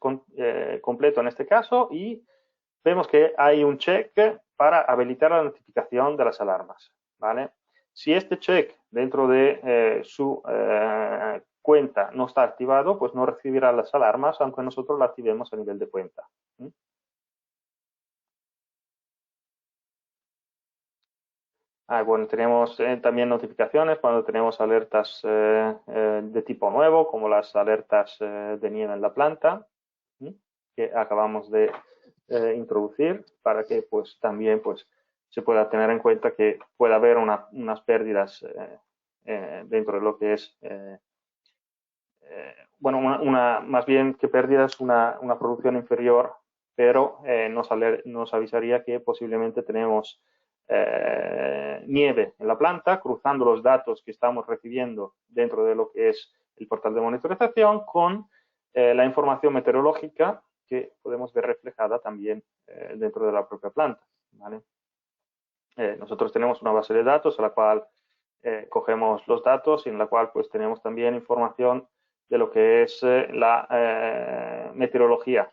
completo en este caso y vemos que hay un check para habilitar la notificación de las alarmas, ¿vale? Si este check dentro de su cuenta no está activado, pues no recibirá las alarmas, aunque nosotros la activemos a nivel de cuenta. Bueno, tenemos también notificaciones cuando tenemos alertas de tipo nuevo, como las alertas de nieve en la planta, que acabamos de introducir para que pues también pues se pueda tener en cuenta que puede haber unas pérdidas dentro de lo que es bueno, más bien que pérdidas, una producción inferior, pero nos avisaría que posiblemente tenemos nieve en la planta, cruzando los datos que estamos recibiendo dentro de lo que es el portal de monitorización con la información meteorológica que podemos ver reflejada también dentro de la propia planta, ¿vale? Nosotros tenemos una base de datos a la cual cogemos los datos y en la cual pues tenemos también información de lo que es la meteorología.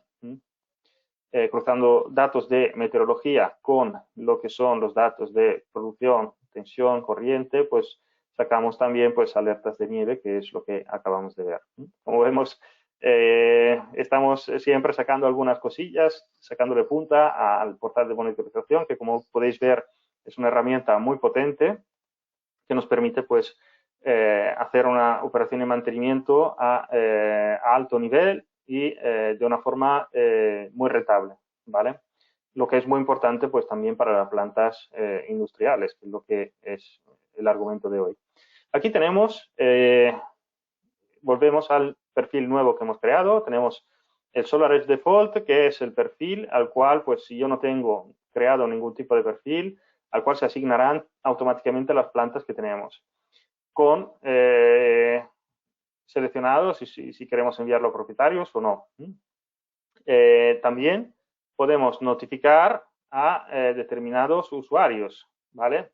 Cruzando datos de meteorología con lo que son los datos de producción, tensión, corriente, pues sacamos también pues alertas de nieve, que es lo que acabamos de ver. Como vemos, estamos siempre sacando algunas cosillas, sacándole punta al portal de monitorización, que como podéis ver es una herramienta muy potente que nos permite pues hacer una operación de mantenimiento a alto nivel y de una forma muy rentable, ¿vale? Lo que es muy importante pues también para las plantas industriales, que es lo que es el argumento de hoy. Aquí tenemos, volvemos al perfil nuevo que hemos creado, tenemos el SolarEdge Default, que es el perfil al cual, pues si yo no tengo creado ningún tipo de perfil, al cual se asignarán automáticamente las plantas que tenemos, con seleccionados si queremos enviarlo a propietarios o no. También podemos notificar a determinados usuarios, ¿vale?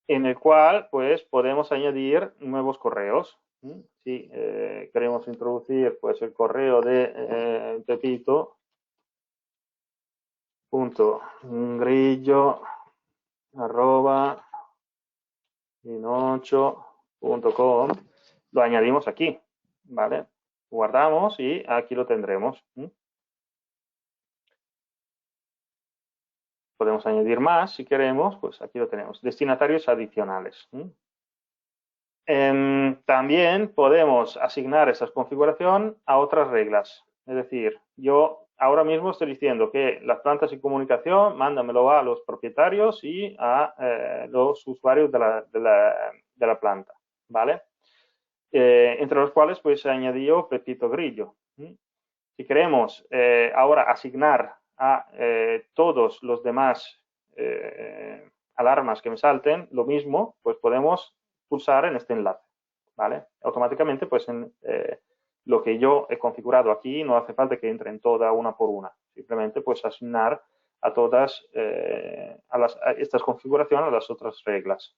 En el cual, pues, podemos añadir nuevos correos. Si queremos introducir, pues, el correo de pepito.grillo@inocho.com, lo añadimos aquí, ¿vale? Guardamos y aquí lo tendremos. Podemos añadir más si queremos, pues aquí lo tenemos, destinatarios adicionales. También podemos asignar esa configuración a otras reglas. Es decir, yo ahora mismo estoy diciendo que las plantas y comunicación, mándamelo a los propietarios y a los usuarios de la planta, ¿vale? Entre los cuales pues añadido Pepito Grillo. Si queremos ahora asignar a todos los demás alarmas que me salten lo mismo, pues podemos pulsar en este enlace, ¿vale? Automáticamente, pues lo que yo he configurado aquí no hace falta que entren toda una por una, simplemente pues asignar a todas a estas configuraciones a las otras reglas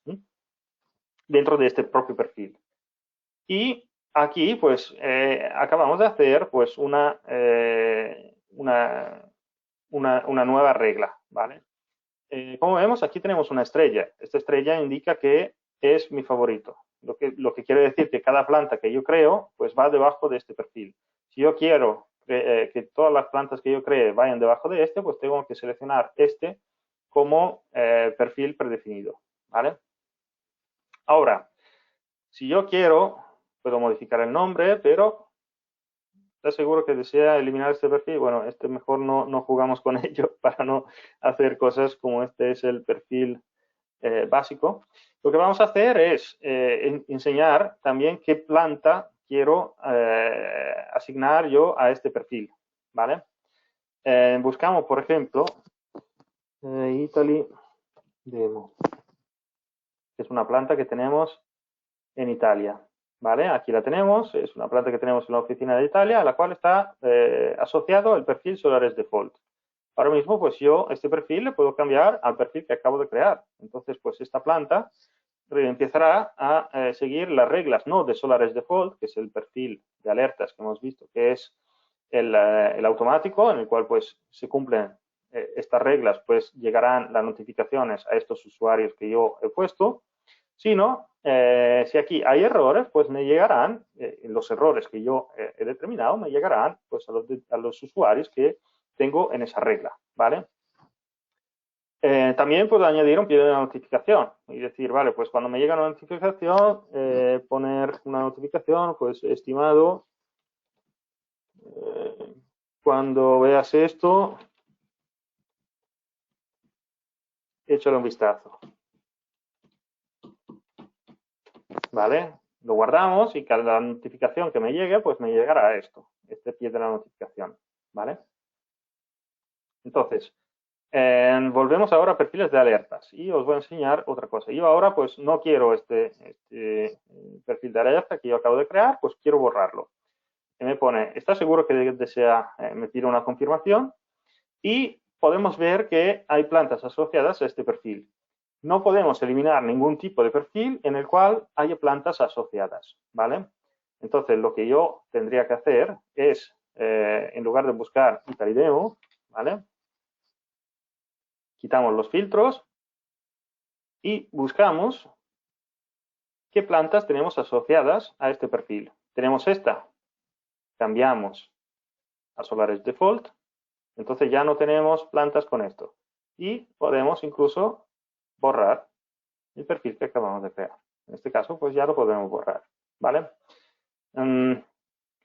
dentro de este propio perfil. Y aquí, pues, acabamos de hacer, pues, una nueva regla, ¿vale? Como vemos, aquí tenemos una estrella. Esta estrella indica que es mi favorito. Lo que quiere decir que cada planta que yo creo, pues, va debajo de este perfil. Si yo quiero que todas las plantas que yo cree vayan debajo de este, pues tengo que seleccionar este como perfil predefinido, ¿vale? Ahora, si yo quiero, puedo modificar el nombre, pero ¿estás seguro que desea eliminar este perfil? Bueno, este mejor no jugamos con ello para no hacer cosas como este es el perfil básico. Lo que vamos a hacer es enseñar también qué planta quiero asignar yo a este perfil, ¿vale? Buscamos, por ejemplo, Italy Demo, que es una planta que tenemos en Italia. ¿Vale? Aquí la tenemos, es una planta que tenemos en la oficina de Italia, a la cual está asociado el perfil Solaris Default. Ahora mismo, pues yo este perfil le puedo cambiar al perfil que acabo de crear. Entonces, pues esta planta empezará a seguir las reglas, no de Solaris Default, que es el perfil de alertas que hemos visto, que es el automático, en el cual pues se cumplen estas reglas, pues llegarán las notificaciones a estos usuarios que yo he puesto, sino si aquí hay errores, pues me llegarán, los errores que yo he determinado, me llegarán pues a los usuarios que tengo en esa regla, ¿vale? También puedo añadir un pie de notificación y decir, vale, pues cuando me llega una notificación, poner una notificación, pues estimado, cuando veas esto, échale un vistazo. ¿Vale? Lo guardamos y cada notificación que me llegue, pues me llegará esto, este pie de la notificación, ¿vale? Entonces, volvemos ahora a perfiles de alertas y os voy a enseñar otra cosa. Yo ahora pues no quiero este perfil de alerta que yo acabo de crear, pues quiero borrarlo. Y me pone, ¿está seguro que desea me pide una confirmación? Y podemos ver que hay plantas asociadas a este perfil. No podemos eliminar ningún tipo de perfil en el cual haya plantas asociadas, ¿vale? Entonces, lo que yo tendría que hacer es, en lugar de buscar Italy Demo, ¿vale? Quitamos los filtros y buscamos qué plantas tenemos asociadas a este perfil. Tenemos esta, cambiamos a Solaris Default, entonces ya no tenemos plantas con esto. Y podemos incluso borrar el perfil que acabamos de crear. En este caso, pues ya lo podemos borrar, ¿vale?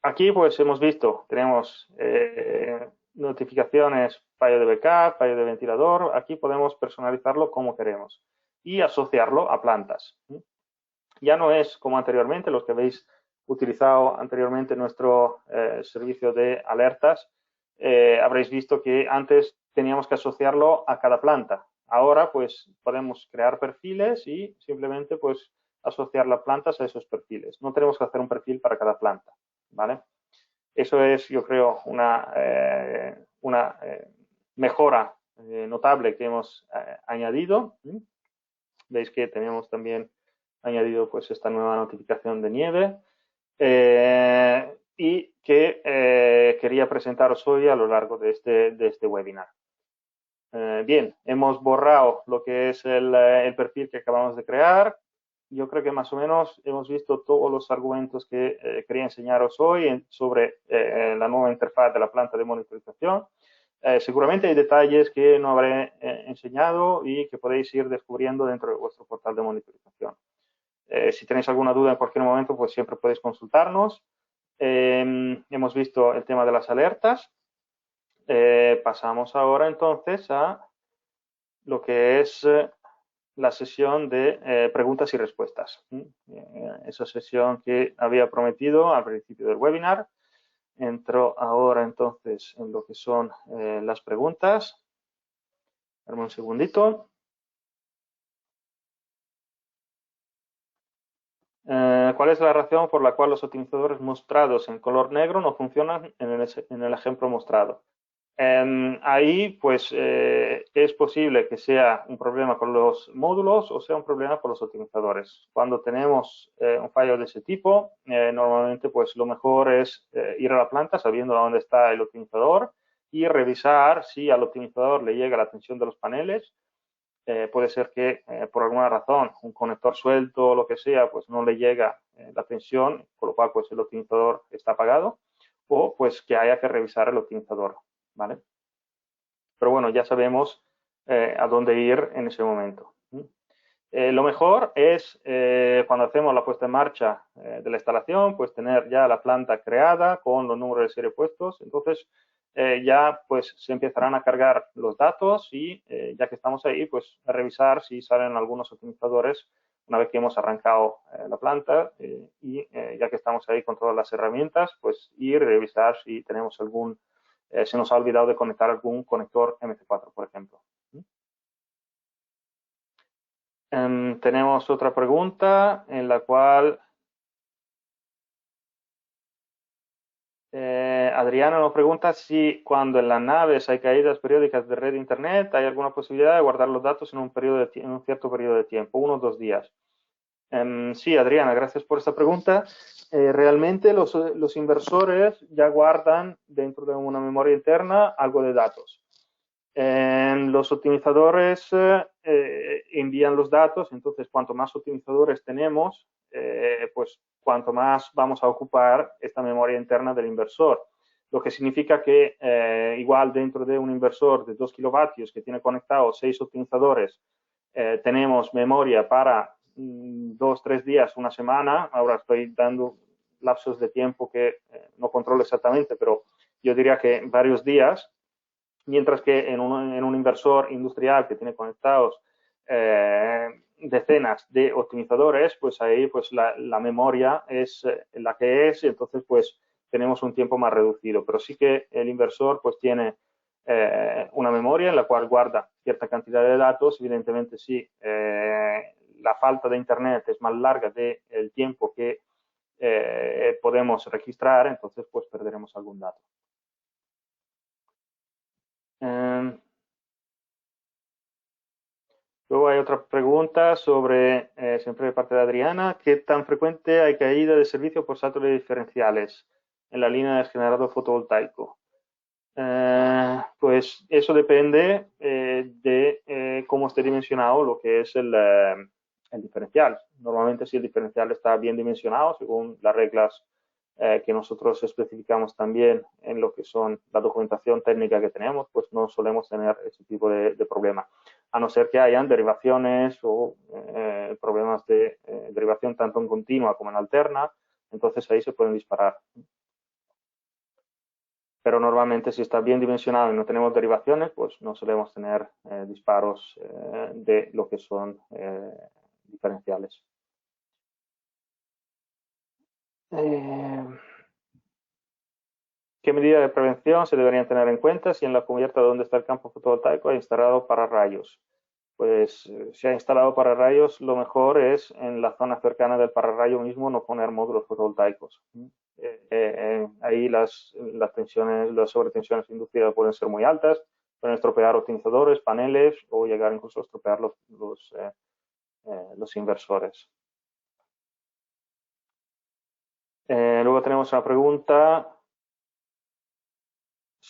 Aquí, pues hemos visto, tenemos notificaciones, fallo de backup, fallo de ventilador. Aquí podemos personalizarlo como queremos y asociarlo a plantas. Ya no es como anteriormente, los que habéis utilizado anteriormente nuestro servicio de alertas, habréis visto que antes teníamos que asociarlo a cada planta. Ahora, pues, podemos crear perfiles y simplemente, pues, asociar las plantas a esos perfiles. No tenemos que hacer un perfil para cada planta, ¿vale? Eso es, yo creo, una mejora notable que hemos añadido. Veis que tenemos también añadido pues esta nueva notificación de nieve y que quería presentaros hoy a lo largo de este webinar. Bien, hemos borrado lo que es el perfil que acabamos de crear. Yo creo que más o menos hemos visto todos los argumentos que quería enseñaros hoy sobre la nueva interfaz de la planta de monitorización. Seguramente hay detalles que no habré enseñado y que podéis ir descubriendo dentro de vuestro portal de monitorización. Si tenéis alguna duda en cualquier momento, pues siempre podéis consultarnos. Hemos visto el tema de las alertas. Pasamos ahora entonces a lo que es la sesión de preguntas y respuestas. Esa sesión que había prometido al principio del webinar. Entro ahora entonces en lo que son las preguntas. Dame un segundito. ¿Cuál es la razón por la cual los optimizadores mostrados en color negro no funcionan en el ejemplo mostrado? Ahí, pues, es posible que sea un problema con los módulos o sea un problema con los optimizadores. Cuando tenemos un fallo de ese tipo, normalmente, pues, lo mejor es ir a la planta sabiendo dónde está el optimizador y revisar si al optimizador le llega la tensión de los paneles. Puede ser que por alguna razón, un conector suelto o lo que sea, pues no le llega la tensión, con lo cual, pues, el optimizador está apagado, o pues que haya que revisar el optimizador, ¿vale? Pero bueno, ya sabemos a dónde ir en ese momento. Lo mejor es cuando hacemos la puesta en marcha de la instalación, pues tener ya la planta creada con los números de serie puestos. Entonces ya pues se empezarán a cargar los datos y ya que estamos ahí, pues a revisar si salen algunos optimizadores una vez que hemos arrancado la planta y ya que estamos ahí con todas las herramientas, pues ir a revisar si tenemos se nos ha olvidado de conectar algún conector MC4, por ejemplo. Tenemos otra pregunta en la cual Adriana nos pregunta si cuando en las naves hay caídas periódicas de red de internet hay alguna posibilidad de guardar los datos en un cierto periodo de tiempo, 1 o 2 días. Sí, Adriana, gracias por esta pregunta. Realmente los inversores ya guardan dentro de una memoria interna algo de datos. Los optimizadores envían los datos, entonces cuanto más optimizadores tenemos, pues cuanto más vamos a ocupar esta memoria interna del inversor. Lo que significa que igual dentro de un inversor de 2 kilovatios que tiene conectados 6 optimizadores, tenemos memoria para 2, 3 días, una semana. Ahora estoy dando lapsos de tiempo que no controlo exactamente, pero yo diría que varios días. Mientras que en un inversor industrial que tiene conectados decenas de optimizadores, pues ahí pues la memoria es la que es y entonces pues tenemos un tiempo más reducido. Pero sí que el inversor pues tiene una memoria en la cual guarda cierta cantidad de datos. Evidentemente, si la falta de internet es más larga del tiempo que podemos registrar, entonces pues perderemos algún dato. Luego hay otra pregunta sobre, siempre de parte de Adriana, ¿qué tan frecuente hay caída de servicio por salto de diferenciales en la línea de generador fotovoltaico? Pues eso depende de cómo esté dimensionado lo que es el diferencial. Normalmente, si el diferencial está bien dimensionado, según las reglas que nosotros especificamos también en lo que son la documentación técnica que tenemos, pues no solemos tener ese tipo de problema. A no ser que hayan derivaciones o problemas de derivación tanto en continua como en alterna, entonces ahí se pueden disparar. Pero normalmente, si está bien dimensionado y no tenemos derivaciones, pues no solemos tener disparos de lo que son diferenciales. ¿Qué medidas de prevención se deberían tener en cuenta si en la cubierta donde está el campo fotovoltaico hay instalado pararrayos? Pues si ha instalado pararrayos, lo mejor es en la zona cercana del pararrayo mismo no poner módulos fotovoltaicos. Ahí las tensiones, las sobretensiones inducidas pueden ser muy altas, pueden estropear optimizadores, paneles o llegar incluso a estropear los inversores. Luego tenemos una pregunta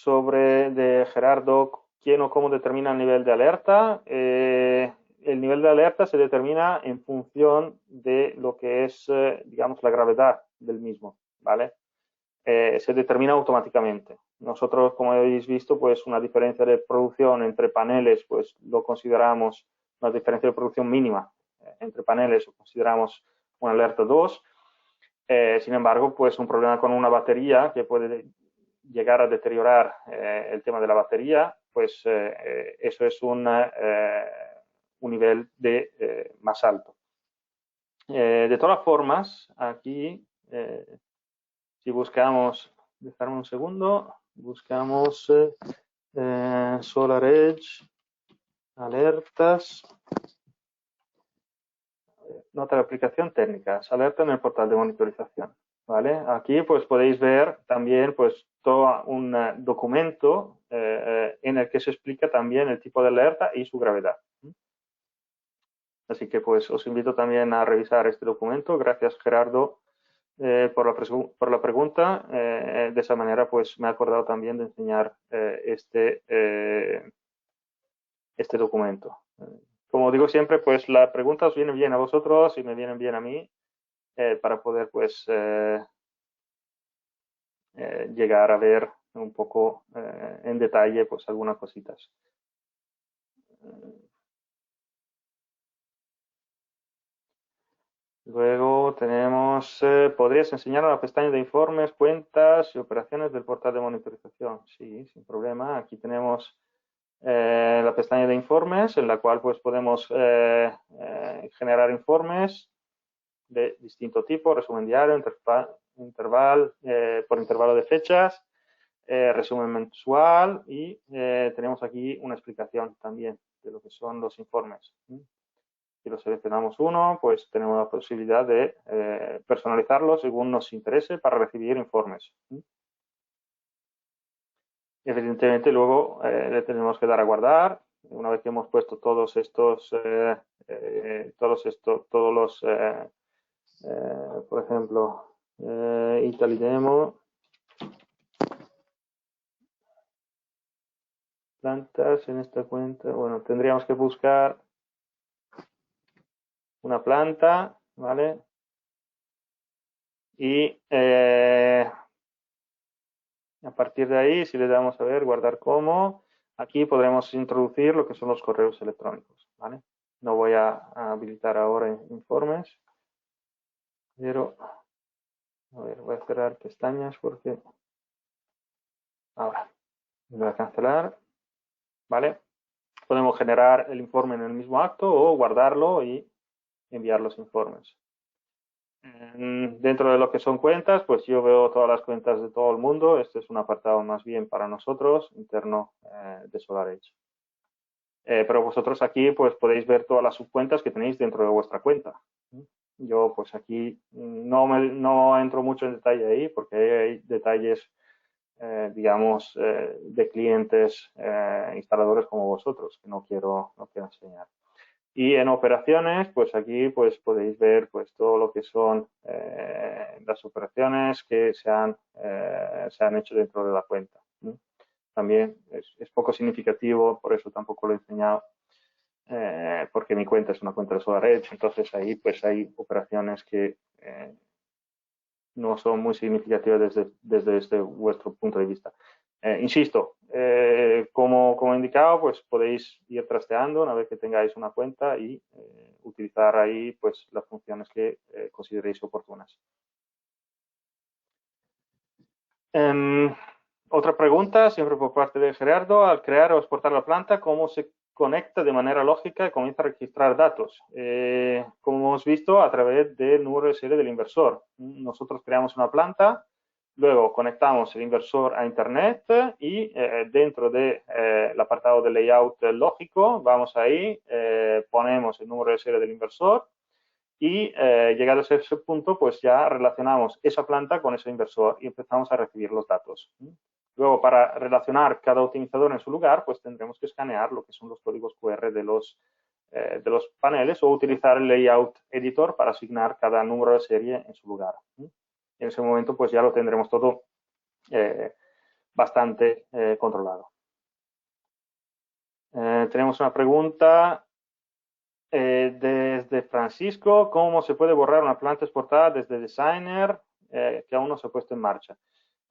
de Gerardo, ¿quién o cómo determina el nivel de alerta? El nivel de alerta se determina en función de lo que es, digamos, la gravedad del mismo, ¿vale? se determina automáticamente. Nosotros, como habéis visto, pues una diferencia de producción entre paneles, pues lo consideramos una diferencia de producción mínima entre paneles, lo consideramos una alerta 2. Sin embargo, pues un problema con una batería que puede llegar a deteriorar el tema de la batería, pues eso es un nivel de más alto. De todas formas, aquí, si buscamos, dejarme un segundo, buscamos SolarEdge, alertas, nota de aplicación técnica, alerta en el portal de monitorización. ¿Vale? Aquí pues podéis ver también pues todo un documento en el que se explica también el tipo de alerta y su gravedad. Así que pues os invito también a revisar este documento. Gracias Gerardo por la pregunta. De esa manera pues me he acordado también de enseñar este documento. Como digo siempre, pues las preguntas os vienen bien a vosotros y me vienen bien a mí para poder pues llegar a ver un poco en detalle pues algunas cositas. Luego tenemos, ¿podrías enseñar a la pestaña de informes, cuentas y operaciones del portal de monitorización? Sí, sin problema. Aquí tenemos la pestaña de informes en la cual pues podemos generar informes de distinto tipo, resumen diario, por intervalo de fechas, resumen mensual y tenemos aquí una explicación también de lo que son los informes. Si lo seleccionamos uno, pues tenemos la posibilidad de personalizarlo según nos interese para recibir informes. Evidentemente luego le tenemos que dar a guardar. Una vez que hemos puesto todos los, por ejemplo, Italy Demo, plantas en esta cuenta, bueno, tendríamos que buscar una planta, ¿vale? Y a partir de ahí, si le damos a ver, guardar como, aquí podremos introducir lo que son los correos electrónicos, ¿vale? No voy a habilitar ahora informes, pero, a ver, voy a cerrar pestañas porque, ahora, voy a cancelar, ¿vale? Podemos generar el informe en el mismo acto o guardarlo y enviar los informes. Dentro de lo que son cuentas, pues yo veo todas las cuentas de todo el mundo. Este es un apartado más bien para nosotros, interno de SolarEdge. Pero vosotros aquí pues podéis ver todas las subcuentas que tenéis dentro de vuestra cuenta. Yo pues aquí no entro mucho en detalle ahí porque hay detalles, digamos, de clientes, instaladores como vosotros que no quiero enseñar. Y en operaciones, pues aquí pues podéis ver pues todo lo que son las operaciones que se han hecho dentro de la cuenta. También es poco significativo, por eso tampoco lo he enseñado, porque mi cuenta es una cuenta de SolarEdge, entonces ahí pues hay operaciones que no son muy significativas desde vuestro punto de vista. Insisto, como he indicado, pues podéis ir trasteando una vez que tengáis una cuenta y utilizar ahí pues las funciones que consideréis oportunas. Otra pregunta, siempre por parte de Gerardo, al crear o exportar la planta, ¿cómo se conecta de manera lógica y comienza a registrar datos? Como hemos visto, a través del número de serie del inversor. Nosotros creamos una planta, luego conectamos el inversor a Internet y dentro del apartado de layout lógico, vamos ahí, ponemos el número de serie del inversor y llegados a ese punto, pues ya relacionamos esa planta con ese inversor y empezamos a recibir los datos. Luego, para relacionar cada optimizador en su lugar, pues tendremos que escanear lo que son los códigos QR de los paneles o utilizar el layout editor para asignar cada número de serie en su lugar. En ese momento, pues ya lo tendremos todo bastante controlado. Tenemos una pregunta desde Francisco. ¿Cómo se puede borrar una planta exportada desde Designer que aún no se ha puesto en marcha?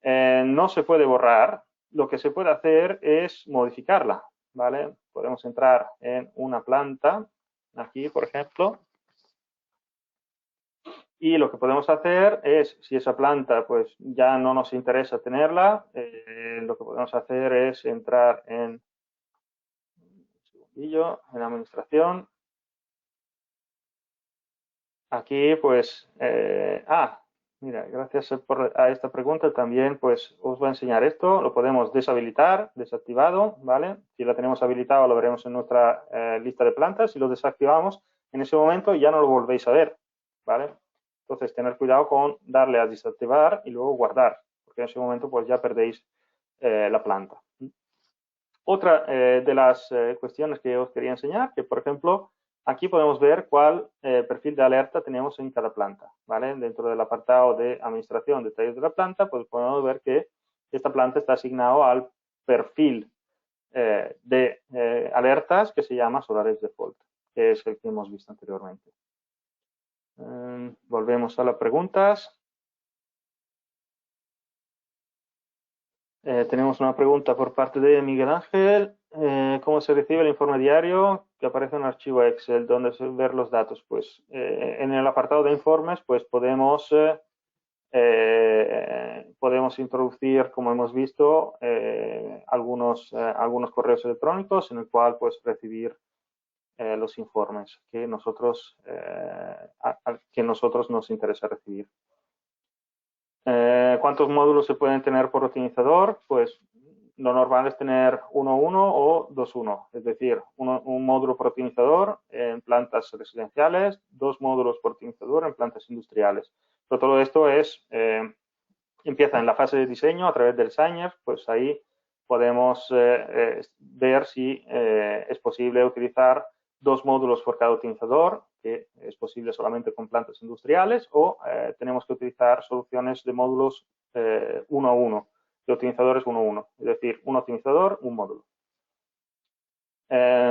no se puede borrar. Lo que se puede hacer es modificarla, ¿vale? Podemos entrar en una planta, aquí, por ejemplo, y lo que podemos hacer es, si esa planta pues ya no nos interesa tenerla, lo que podemos hacer es entrar en, un segundillo, en administración. Aquí pues, mira, gracias a esta pregunta también pues os voy a enseñar esto. Lo podemos deshabilitar, desactivado, ¿vale? Si la tenemos habilitado lo veremos en nuestra lista de plantas. Si lo desactivamos, en ese momento ya no lo volvéis a ver, ¿vale? Entonces, tener cuidado con darle a desactivar y luego guardar, porque en ese momento pues ya perdéis la planta. Otra de las cuestiones que os quería enseñar, que por ejemplo, aquí podemos ver cuál perfil de alerta tenemos en cada planta, ¿vale? Dentro del apartado de administración, detalles de la planta, pues podemos ver que esta planta está asignado al perfil de alertas que se llama Solaris Default, que es el que hemos visto anteriormente. Volvemos a las preguntas. Tenemos una pregunta por parte de Miguel Ángel. ¿Cómo se recibe el informe diario que aparece en un archivo Excel? ¿Dónde se ver los datos? Pues en el apartado de informes pues podemos introducir, como hemos visto, algunos correos electrónicos en el cual pues recibir los informes que nosotros nos interesa recibir. ¿Cuántos módulos se pueden tener por optimizador? Pues lo normal es tener 1.1 o 2.1, es decir, un módulo por optimizador en plantas residenciales, 2 módulos por optimizador en plantas industriales. Pero todo esto empieza en la fase de diseño a través del Designer, pues ahí podemos ver si es posible utilizar 2 módulos por cada optimizador, que es posible solamente con plantas industriales, o tenemos que utilizar soluciones de módulos 1 a 1, de optimizadores 1 a 1, es decir, un optimizador, un módulo.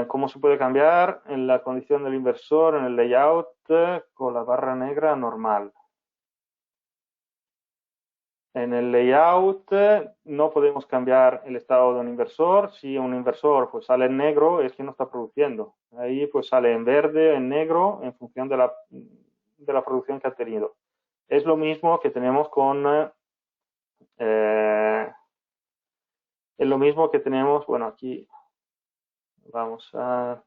¿Cómo se puede cambiar en la condición del inversor en el layout con la barra negra normal? En el layout no podemos cambiar el estado de un inversor. Si un inversor pues, sale en negro, es que no está produciendo. Ahí pues sale en verde, en negro, en función de la producción que ha tenido. Es lo mismo que tenemos con... es lo mismo que tenemos... Bueno, aquí vamos a...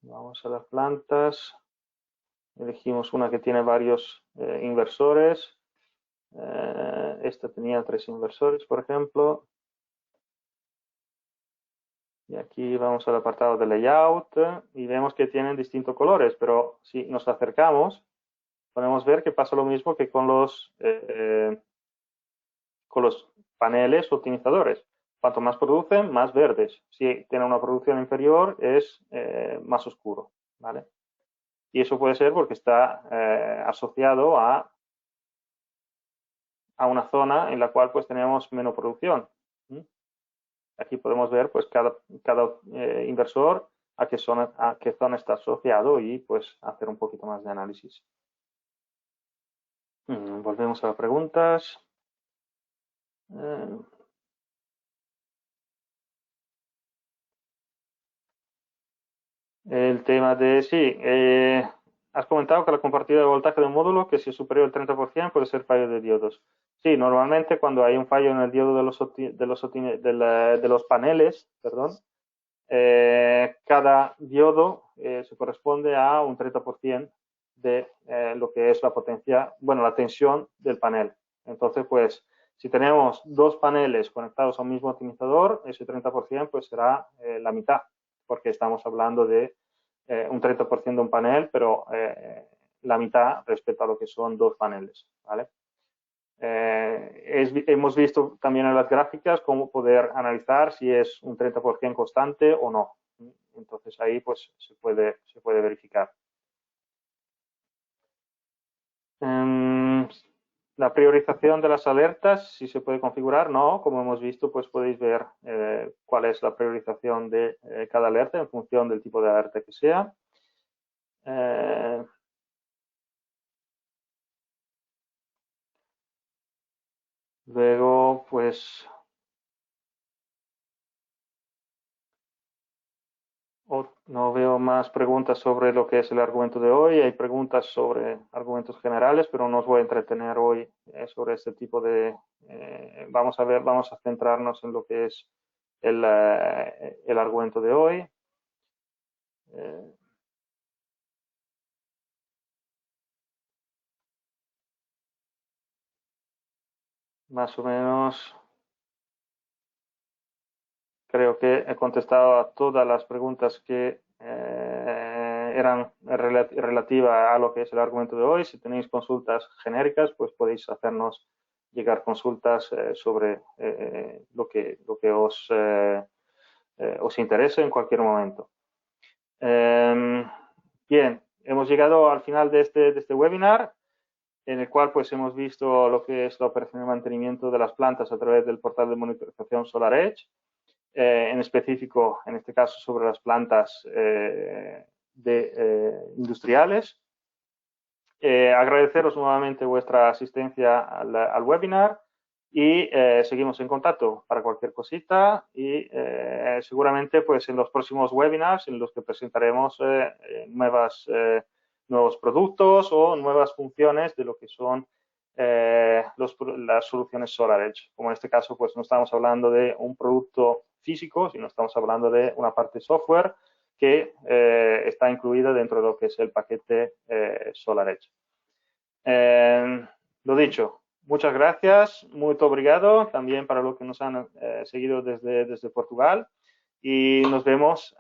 Vamos a las plantas. Elegimos una que tiene varios inversores. Esta tenía 3 inversores, por ejemplo. Y aquí vamos al apartado de layout y vemos que tienen distintos colores, pero si nos acercamos, podemos ver que pasa lo mismo que con los paneles optimizadores. Cuanto más producen, más verdes. Si tienen una producción inferior, es más oscuro, ¿vale? Y eso puede ser porque está asociado a una zona en la cual pues tenemos menos producción. Aquí podemos ver pues cada inversor a qué zona está asociado y pues hacer un poquito más de análisis. Volvemos a las preguntas. El tema de, sí, has comentado que la compartida de voltaje de un módulo que si es superior al 30% puede ser fallo de diodos. Sí, normalmente cuando hay un fallo en el diodo de los paneles, perdón, cada diodo se corresponde a un 30% de lo que es la potencia, bueno, la tensión del panel. Entonces, pues, si tenemos 2 paneles conectados a un mismo optimizador, ese 30% pues será la mitad, porque estamos hablando de un 30% de un panel, pero la mitad respecto a lo que son 2 paneles, ¿vale? Hemos visto también en las gráficas cómo poder analizar si es un 30% constante o no. Entonces ahí pues se puede verificar. La priorización de las alertas, si se puede configurar, no. Como hemos visto, pues podéis ver cuál es la priorización de cada alerta en función del tipo de alerta que sea. Luego, pues, no veo más preguntas sobre lo que es el argumento de hoy. Hay preguntas sobre argumentos generales, pero no os voy a entretener hoy sobre este tipo de... vamos a centrarnos en lo que es el argumento de hoy. Eh, Más o menos creo que he contestado a todas las preguntas que eran relativas a lo que es el argumento de hoy. Si tenéis consultas genéricas, pues podéis hacernos llegar consultas sobre lo que os interese en cualquier momento. Bien, hemos llegado al final de este webinar, en el cual pues hemos visto lo que es la operación de mantenimiento de las plantas a través del portal de monitorización SolarEdge, en específico, en este caso, sobre las plantas industriales. Agradeceros nuevamente vuestra asistencia al webinar y seguimos en contacto para cualquier cosita y seguramente pues en los próximos webinars en los que presentaremos nuevos productos o nuevas funciones de lo que son las soluciones SolarEdge. Como en este caso pues no estamos hablando de un producto físico, sino estamos hablando de una parte software que está incluida dentro de lo que es el paquete SolarEdge. Lo dicho, muchas gracias, muy obrigado también para los que nos han seguido desde Portugal y nos vemos